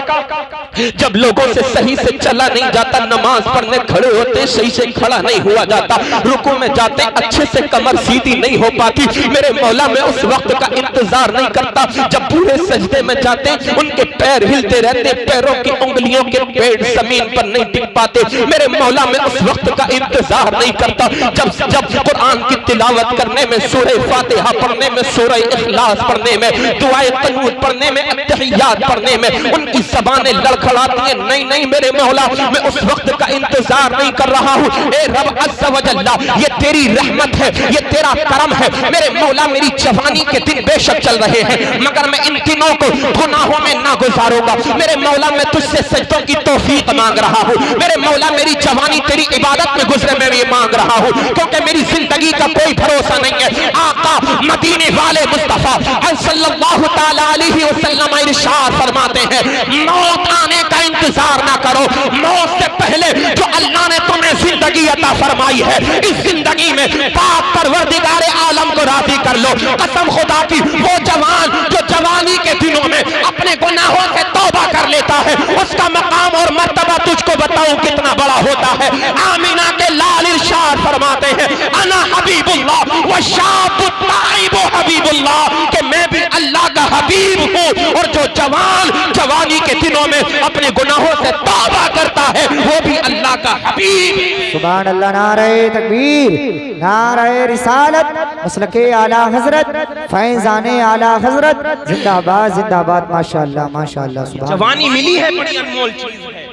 जब लोगों से सही से चला नहीं जाता, नमाज पढ़ने खड़े होते सही से खड़ा नहीं हुआ जाता, रुकू में जाते अच्छे से कमर सीधी नहीं हो पाती। मेरे मौला मैं उस वक्त का इंतजार नहीं करता जब पूरे सजदे में जाते उनके पैर हिलते रहते, पैरों की उंगलियों के पेड़ जमीन पर नहीं टिक पाते। मेरे मौला मैं उस वक्त का इंतजार नहीं करता जब कुरान की तिलावत करने में, सूरह फातिहा पढ़ने में, सूरह इखलास पढ़ने में, दुआए तनूद पढ़ने में, अत्तहियात पढ़ने में उनकी ज़बानें लड़खड़ाती हैं। नहीं नहीं मेरे मौला मैं उस वक्त का इंतजार नहीं कर रहा हूँ। ए रब अज़्ज़ व जल्ला ये तेरी रहमत है, ये तेरा करम है। मेरे मौला मेरी जवानी के दिन बेशक चल रहे हैं मगर मैं इन दिनों को गुनाहों में ना गुजारूंगा। मेरे मौला मैं तुझसे सजदों की तौफीक मांग रहा हूँ। मेरे मौला मेरी जवानी तेरी इबादत में गुजरे मैं ये मांग रहा हूँ, क्योंकि मेरी जिंदगी का कोई भरोसा नहीं है। आका मदीने वाले मुस्तफा सल्लल्लाहु तआला अलैहि वसल्लम इरशाद फरमाते हैं मौत आने का इंतजार ना करो, मौत से पहले जो अल्लाह ने तुम्हें जिंदगी अता फरमाई है इस जिंदगी में पाक परवरदिगार आलम को को राजी कर लो। कसम खुदा की, वो जवान जो जवानी के दिनों में अपने गुनाहों से तौबा कर लेता है, उसका मकाम और मर्तबा तुझको बताऊं कितना बड़ा होता है। आमीना के लाल इरशाद फरमाते हैं, अना हबीबुल्लाह व शाबु ताइबु हबीबुल्लाह, कि मैं भी अल्लाह का हबीब हूँ। और जो जवान जवानी के दिनों में अपने गुनाहों से तौबा करता है, वो भी अल्लाह का हबीब। सुभान अल्लाह, नारे तकबीर, नारे रिसालत, मसलके आला हजरत, फैजाने आला हजरत, जिंदाबाद जिंदाबाद। माशाअल्लाह माशाअल्लाह। जवानी मिली है बड़ी अनमोल चीज है,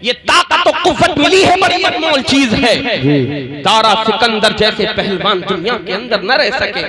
ये ताकत और कुव्वत मिली है बड़ी अनमोल चीज है। दारा सिकंदर जैसे पहलवान दुनिया के अंदर न रह सके,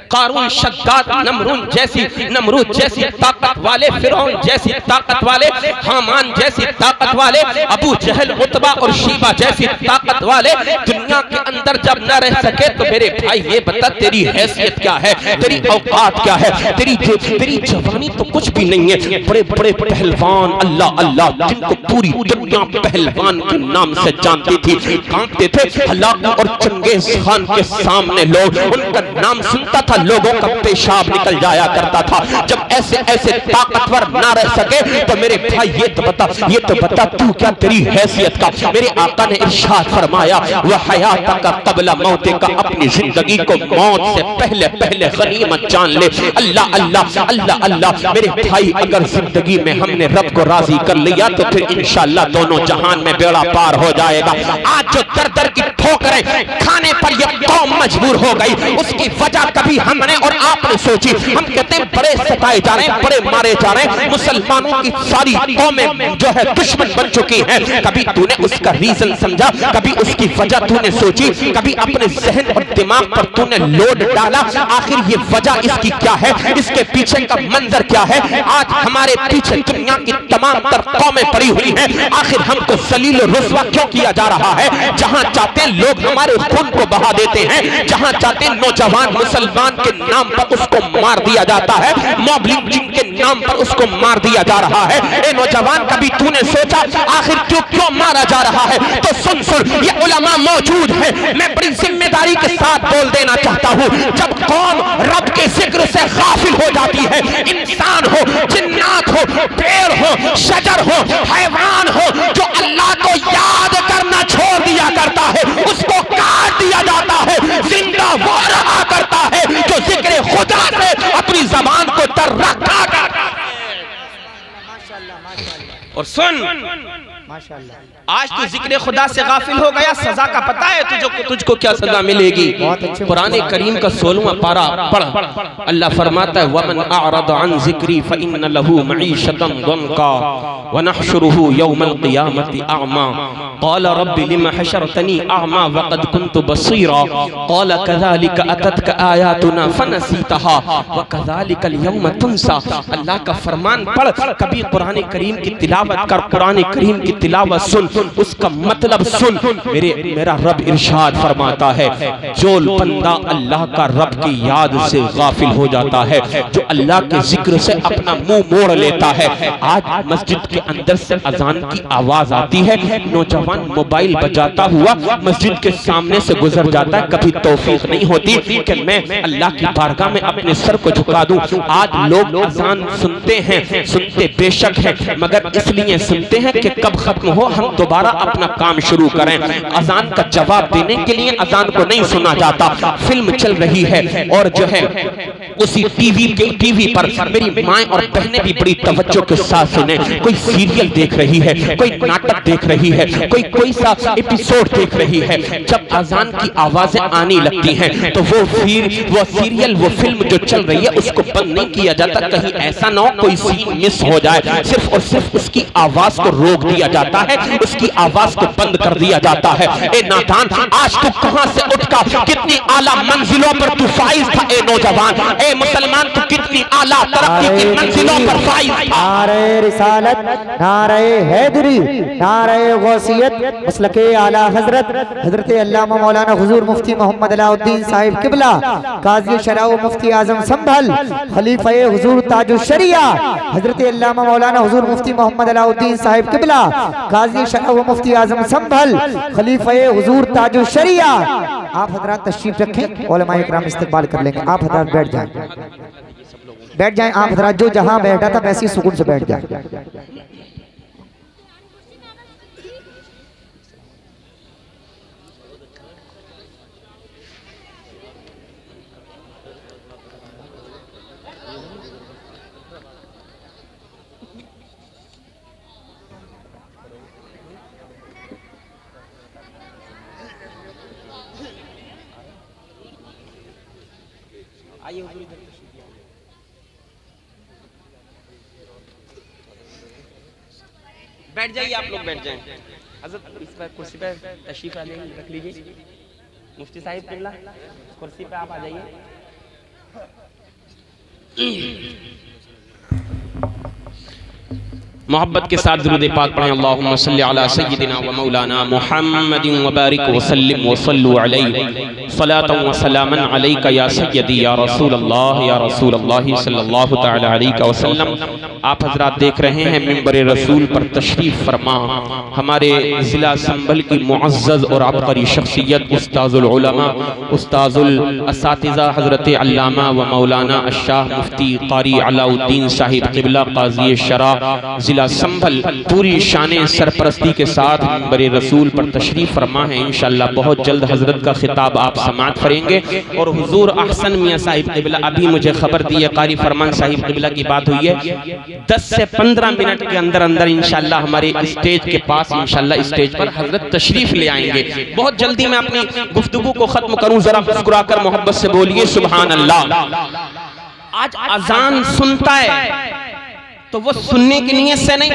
कारून शद्दाद नमरूद जैसी ताकत वाले, फिरौन जैसी ताकत वाले, हामान जैसी ताकत वाले, अबू जहल उतबा और शीबा जैसी ताकत वाले दुनिया के अंदर जब न रह सके, तो मेरे भाई ये बता तेरी हैसियत क्या है, तेरी औकात क्या है, तेरी जवानी तो कुछ भी नहीं है। बड़े बड़े पहलवान अल्लाह अल्लाह, जिनको पूरी दुनिया पहलवान के नाम से जानती थी, कांपते थे। हलाकू और चंगेज खान के सामने लोग उनका नाम सुनता था, लोगों का पेशाब निकल जाया करता था। जब ऐसे ऐसे ताकतवर ना रह सके, तो मेरे भाई ये तो बता तू क्या तेरी हैसियत का। मेरे आका ने इरशाद फरमाया, वह हयात का कबला मौत का, अपनी जिंदगी को मौत से पहले पहले गनीमत जान ले। अल्लाह अल्लाह अल्लाह अल्लाह। मेरे भाई अगर जिंदगी में हमने रब को राजी कर लिया, तो फिर इंशाअल्लाह दोनों जहान में बेड़ा पार हो जाएगा। आज जो दर दर की ठोकरें खाने पर यह कौम मजबूर हो गई, उसकी वजह कभी हमने और आपने सोची? हम कहते हैं बड़े सताए जा रहे हैं, बड़े मारे जा रहे हैं, मुसलमानों की सारी कौमें जो है दुश्मन बन चुकी हैं। कभी तूने उसका रीजन समझा? कभी उसकी वजह तूने सोची? कभी अपने जहन और दिमाग पर तूने लोड डाला? आखिर ये वजह इसकी क्या है, इसके पीछे का मंजर क्या है? आज हमारे पीछे दुनिया की तमाम तर कौमें पड़ी हुई हैं। आखिर हमको जलील रुस्वा क्यों किया जा रहा है? जहां चाहते हैं लोग हमारे खून को बहा देते हैं, जहां चाहते हैं नौजवान मुसलमान के नाम पर उसको मार दिया जाता है, मॉब लिंचिंग के नाम पर उसको मार दिया जा रहा है। ए नौजवान, कभी तूने सोचा आखिर क्यों मारा जा रहा है? तो सुन, ये उलमा मौजूद है, मैं बड़ी जिम्मेदारी के साथ बोल देना चाहता हूँ। जब कौम रब के जिक्र से गाफिल हो जाती है, इंसान हो, जिन्नात हो, पेड़ हो, शजर हो, हैवान हो, जो अल्लाह को याद करना छोड़ दिया करता है, उसको काट दिया जाता है। जिंदा वो रहा करता है जो जिक्र खुदा से अपनी जबान को तर रखा करता है। और सुन, आज तू जिक्र खुदा से गाफिल हो गया, सजा का पता है तुझको क्या सजा मिलेगी? कुरान करीम का 16वां पारा पढ़। अल्लाह फरमाता है, वमन अअरद अन जिक्री फइन्न लहू मईशतन दंका वनहशुरुहु यौमल क़ियामति अअमा क़ाल रब्बि लिम हशरतनी अअमा वक़द कुन्तु बसीरा क़ाल कज़ालिक अततक आयातुना फनसीतहा वकज़ालिकल यौम तुनसा। अल्लाह का फरमान पढ़, कभी कुरान करीम की तिलावत कर, कुरान करीम की तिलावत सुन, उसका मतलब सुन। मेरा रब इरशाद फरमाता है, जो बंदा अल्लाह का रब की याद से गाफिल हो जाता है, जो अल्लाह के जिक्र से अपना मुंह मोड़ लेता है। आज मस्जिद के अंदर से अजान की आवाज आती है, नौजवान मोबाइल बजाता हुआ मस्जिद के सामने से गुजर जाता है। कभी तौफीक नहीं होती कि मैं अल्लाह की बारगाह में अपने सर को झुका दूं। आज लोग अजान सुनते हैं, सुनते बेशक है, मगर इसलिए सुनते हैं कि कब खत्म हो, हम दोबारा अपना काम शुरू करें। अजान का जवाब देने के लिए अजान को नहीं सुना जाता। फिल्म चल रही है और जो है उसी टीवी पर मेरी माएं और बहनें भी बड़ी तवज्जो के साथ सुने। कोई सीरियल देख रही है, कोई नाटक देख रही है, कोई सा एपिसोड देख रही है। जब अजान की आवाजें आने लगती हैं, तो वो सीरियल, वो फिल्म जो चल रही है, उसको बंद नहीं किया जाता, कहीं ऐसा ना हो कोई सीन मिस हो जाए। सिर्फ और सिर्फ उसकी आवाज को रोक दिया जाता है, उसकी आवाज को बंद कर दिया जाता है। ए नादान, आज तू कहां से उठका कितनी आला मंजिलों पर तू फाइज था। ए नौजवान, ए मुसलमान, तू कितनी आला तरक्की की मंजिलों पर फाइज था। नारे रिसालत, नारे हैदरी, नारे गौसियत, मसलके आला हजरत हजरत अल्लामा मौलाना हुजूर मुफ्ती मोहम्मद अलाउद्दीन साहिब किबला, काजी शरअ व मुफ्ती आजम संभल, खलीफा हुजूर ताजुश शरिया हजरत अल्लामा मौलाना हुजूर मुफ्ती मोहम्मद अलाउद्दीन साहिब किबला, काजी शरअ व मुफ्ती आजम संभल, खलीफा हुजूर ताजुश ताजु शरिया। आप हजरात तशरीफ रखें, उलमाए इकराम इस्तकबाल कर लेंगे। आप हजरात बैठ जाएं, बैठ जाएं। आप हजरात जो जहां बैठा था वैसे ही सुकून से बैठ जाए। बैठ जाइए, आप लोग बैठ जाएं। हज़रत इस पर कुर्सी पर तशरीफ रख लीजिए। मुफ्ती साहिब किबला कुर्सी पे आप आ जाइए। मोहब्बत के साथ दुरूद पाक पढ़ें। अल्लाहुम्मा सल्लि अला सय्यिदिना व मौलाना मुहम्मदिन व बारिक व सल्लिम व सल्लु अलैहि सलातन व सलामन अलैका या सय्यदी या रसूल अल्लाह सल्लल्लाहु तआला अलैहि वसल्लम। आप हजरात देख रहे हैं मिंबर रसूल पर तशरीफ फरमा हमारे ज़िला संभल की मुअज़्ज़ज़ और आबकारी शख्सियत उस्ताज़ुल उलमा उस्ताज़ुल असातिज़ा हज़रत अल्लामा व मौलाना अश-शाह मुफ्ती क़ारी अलाउद्दीन साहिब क़िबला क़ाज़ी शरा ज़िला संभल पूरी शाने सरपरस्ती के साथ मिंबर रसूल पर तशरीफ फरमा है। इंशाअल्लाह बहुत जल्द हज़रत का खिताब आप समाअत करेंगे। और हुजूर अहसन मियाँ साहिब क़िबला अभी मुझे खबर दी है, क़ारी फरमान साहिब क़िबला की बात हुई है, 10 से 15 मिनट के अंदर अंदर इंशाअल्लाह हमारे स्टेज के पास इंशाअल्लाह स्टेज पर हज़रत तशरीफ ले आएंगे। बहुत जल्दी मैं अपनी गुफ्तगू को खत्म करूं, जरा मुस्कुराकर मोहब्बत से बोलिए सुभान अल्लाह। आज अजान सुनता है तो वो सुनने की नीयत से नहीं,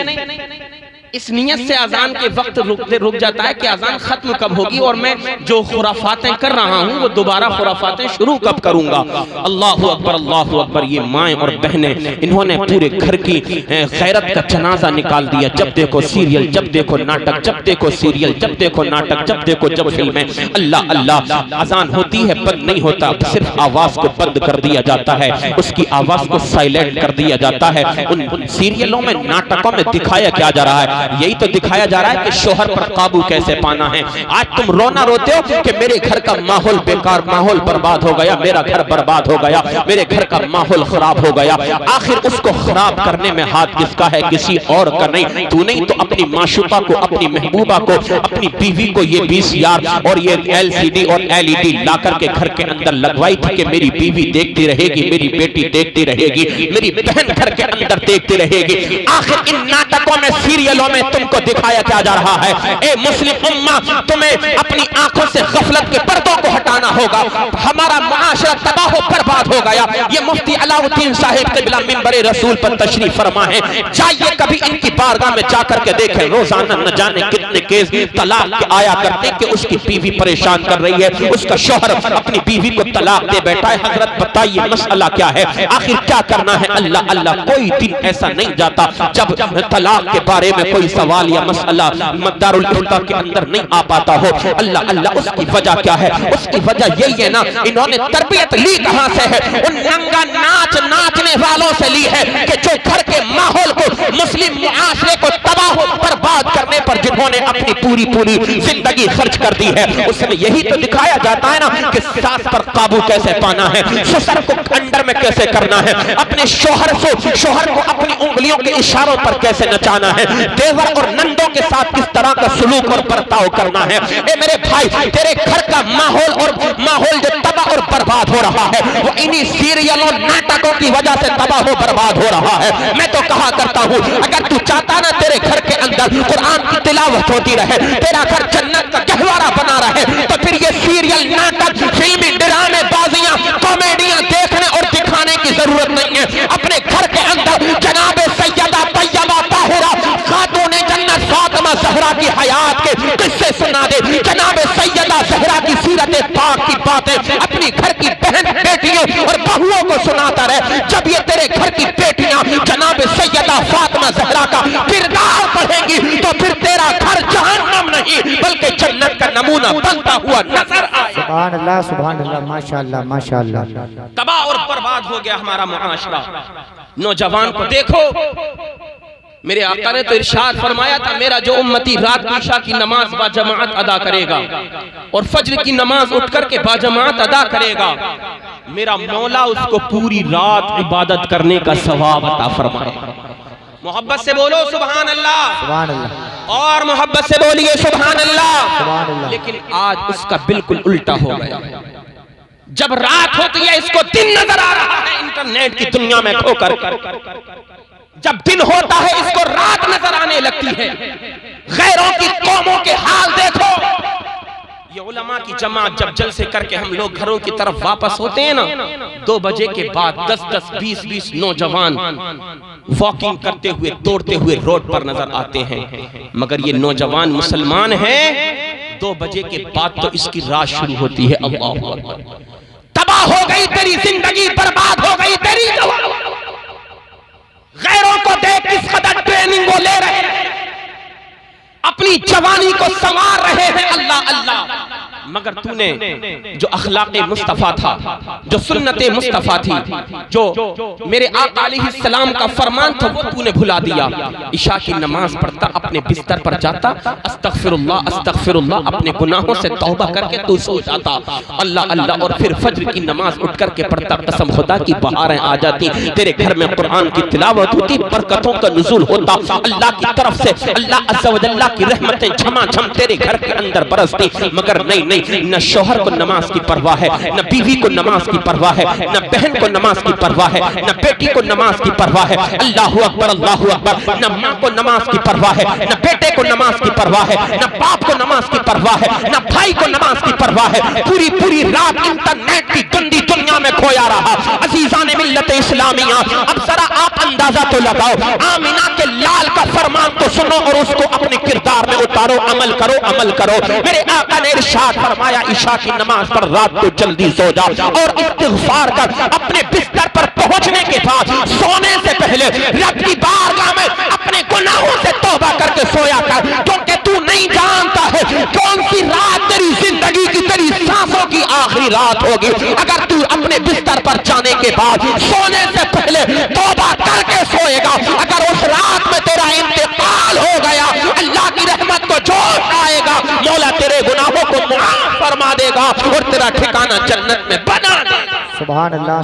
इस नीयत से अजान के वक्त रुक जाता है कि अजान खत्म कब होगी और मैं जो खुराफातें कर रहा हूँ वो दोबारा खुराफातें शुरू कब करूंगा। अल्लाहु अकबर अल्लाहु अकबर। ये माएँ और बहनें इन्होंने पूरे घर की खैरत का जनाजा निकाल दिया। जब देखो सीरियल, जब देखो नाटक, जब देखो सीरियल, जब देखो नाटक, जब देखो जब फिल्में। अल्लाह अल्लाह। अजान होती है बंद नहीं होता, सिर्फ आवाज को बंद कर दिया जाता है, उसकी आवाज को साइलेंट कर दिया जाता है। उन सीरियलों में नाटकों में दिखाया क्या जा रहा है? यही तो दिखाया जा रहा है कि शोहर पर काबू कैसे पाना है। आज तुम रोना रोते हो कि मेरे घर का माहौल बेकार, माहौल बर्बाद हो गया, मेरा घर बर्बाद हो गया, मेरे घर का माहौल खराब हो गया। आखिर उसको खराब करने में हाथ किसका है? किसी और का नहीं। तू नहीं तो अपनी माशूका को, अपनी महबूबा को, अपनी बीवी को ये VCR और ये LCD और LED ला करके घर के अंदर लगवाई थी कि मेरी बीवी देखती रहेगी, मेरी बेटी देखती रहेगी, मेरी बहन घर के अंदर देखती रहेगी। आखिर इन नाटकों में, सीरियलों में तुमको दिखाया क्या जा रहा है? ए मुस्लिम उम्मा, तुम्हें अपनी आंखों से गफलत के पर्दों को हटाना होगा। हमारा मुआशरा तबाह बर्बाद हो गया। ये मुफ्ती अलाउद्दीन साहिब क़िबला मिंबर रसूल पर तशरीफ फरमा है। जाइए कभी इनकी बारगाह में जाकर के देखें, रोजाना न जाने कितने केस तलाक के आया करते कि उसकी बीवी परेशान कर रही है, उसका शौहर अपनी बीवी को तलाक दे बैठा है। हजरत बताइए मसला क्या है? आखिर क्या करना है? अल्लाह अल्लाह। कोई दिन ऐसा नहीं जाता जब तलाक के बारे में कोई सवाल या मसला मदारुल इफ्ता के अंदर नहीं आ पाता हो। अल्लाह अल्लाह। उसकी वजह क्या है? उसकी वजह यही है ना, इन्होंने तरबियत ली कहां से है? उन नंगा नाच नाचने वालों से ली है कि जो घर के माहौल को, मुस्लिम मुआशरे को तबाह बर्बाद करने पर जिन्होंने अपनी पूरी पूरी जिंदगी खर्च कर दी है। उसमें यही तो दिखाया जाता है ना कि सास पर काबू कैसे पाना है, ससुर को अंडर में कैसे करना है, अपने शोहर को अपनी उंगलियों के इशारों पर कैसे नचाना है, देवर और नंदों के साथ किस तरह का सुलूक और बर्ताव करना है। ए मेरे भाई, तेरे घर का माहौल जो तबाह और बर्बाद हो रहा है वो इन्हीं सीरियलों नाटकों की वजह से तबाह हो बर्बाद हो रहा है। मैं तो कहा करता हूँ, अगर तू चाहता ना तेरे घर के अंदर कुरान की तिलावत होती रहे, तेरा घर जन्नत का गहवारा बना रहे, तो फिर ये सीरियल, नाटक, फिल्मी, ड्रामे, बाजियां, कॉमेडियां देखने और दिखाने की जरूरत नहीं है। अपने घर के अंदर जनाब सैयदा तैयबा ताहिरा खातूने जन्नत फातिमा ज़हरा की हयात के किस्से सुना दे, जनाब सैयदा ज़हरा की सीरत पाक की बातें अपनी घर की बहन बेटियों और बहुओं को सुनाता रहे। जब ये तेरे घर की बेटियां जनाब सैयदा फातिमा ज़हरा का किरदार पढ़ेंगी तो फिर तेरा घर जहन्नम नहीं बल्कि जन्नत का नमूना बनता हुआ नजर आए। सुभान अल्लाह, सुभान अल्लाह, माशाअल्लाह, माशाअल्लाह। तबाह और बर्बाद हो गया हमारा मुआशरा। नौजवान को देखो, मेरे आका ने तो इरशाद फरमाया था, मेरा जो उम्मती रात की इशा की नमाज बाजमात अदा करेगा और फज्र की नमाज उठ करके बाजमात अदा करेगा, मेरा मौला उसको पूरी रात इबादत करने का सवाब अता फरमाएगा। मोहब्बत से बोलो सुभान अल्लाह, सुभान अल्लाह, और मोहब्बत से बोलिए सुभान अल्लाह। सुभान अल्लाह। लेकिन आज उसका बिल्कुल उल्टा हो गया। जब रात होती है इसको दिन नजर आ रहा है इंटरनेट की दुनिया में खोकर, जब दिन होता है इसको रात नजर आने लगती है। गैरों की कौमों के हाल देखो। ये उलमा की जमात जब जलसे करके हम लोग घरों की तरफ वापस होते हैं ना, 2 बजे के बाद 10-10, 20-20 नौजवान वॉकिंग करते हुए, दौड़ते हुए रोड पर नजर आते हैं। मगर ये नौजवान मुसलमान हैं। 2 बजे के बाद तो इसकी रात शुरू होती है। अल्लाह अकबर। तबाह हो गई तेरी जिंदगी, बर्बाद हो गई तेरी जवानी। गैरों को देख किस कदर ट्रेनिंग वो ले रहे हैं, अपनी जवानी को संवार रहे हैं। अल्लाह अल्लाह। मगर तूने जो अखलाक़े मुस्तफ़ा था, जो सुन्नते मुस्तफ़ा थी, जो मेरे आका अलैहिस्सलाम का फरमान था, वो तूने भुला दिया। इशा की नमाज पढ़ता, अपने बिस्तर पर जाता, अस्तगफिरुल्लाह अस्तगफिरुल्लाह, अपने गुनाहों से तौबा करके तू सो जाता। अल्लाह अल्लाह। और फिर फज्र की नमाज उठ करके पढ़ता। कसम खुदा की बहारें आ जाती, तेरे घर में कुरान की तिलावत होती, बरकतों का नुज़ूल होता, अल्लाह की तरफ से अल्लाह अज़्ज़ा व जल्ला की रहमतें झमाझम तेरे घर के अंदर बरसती। मगर नहीं, न शौहर को नमाज की परवाह है, न बीवी को नमाज की परवाह है, न बहन को नमाज की परवाह है, न बेटी को नमाज की परवाह है। अल्लाहु अकबर, अल्लाहु अकबर। न माँ को नमाज की परवाह है, न बेटे को नमाज की परवाह है, न बाप को नमाज की परवाह है, न भाई को नमाज की परवाह है। पूरी पूरी रात इंटरनेट की गंदी दुनिया में खोया रहा। अजीज़ान मिल्लत इस्लामिया, अब जरा आप अंदाजा तो लगाओ, आमिना के लाल का फरमान तो सुनो और उसको अपने किरदार में उतारो, अमल करो, अमल करो। मेरे आका ने इरशाद फरमाया, इशा की नमाज पर रात को जल्दी सो जा और इस्तिग़फ़ार कर। अपने बिस्तर पर पहुंचने के बाद सोने से पहले रब की बारगाह में अपने गुनाहों से तौबा करके सोया कर, क्योंकि तू नहीं जानता है कौन सी रात तेरी जिंदगी की, तेरी सांसों की आखिरी रात होगी। अगर तू अपने बिस्तर पर जाने के बाद सोने से पहले तौबा करके सोएगा, अगर उस रात में तेरा इंतकाल हो गया, अल्लाह की रहमत को जोश आएगा, मौला तेरे गुनाहों को माफ फरमा देगा और तेरा ठिकाना जन्नत में बना देगा। सुभान अल्लाह।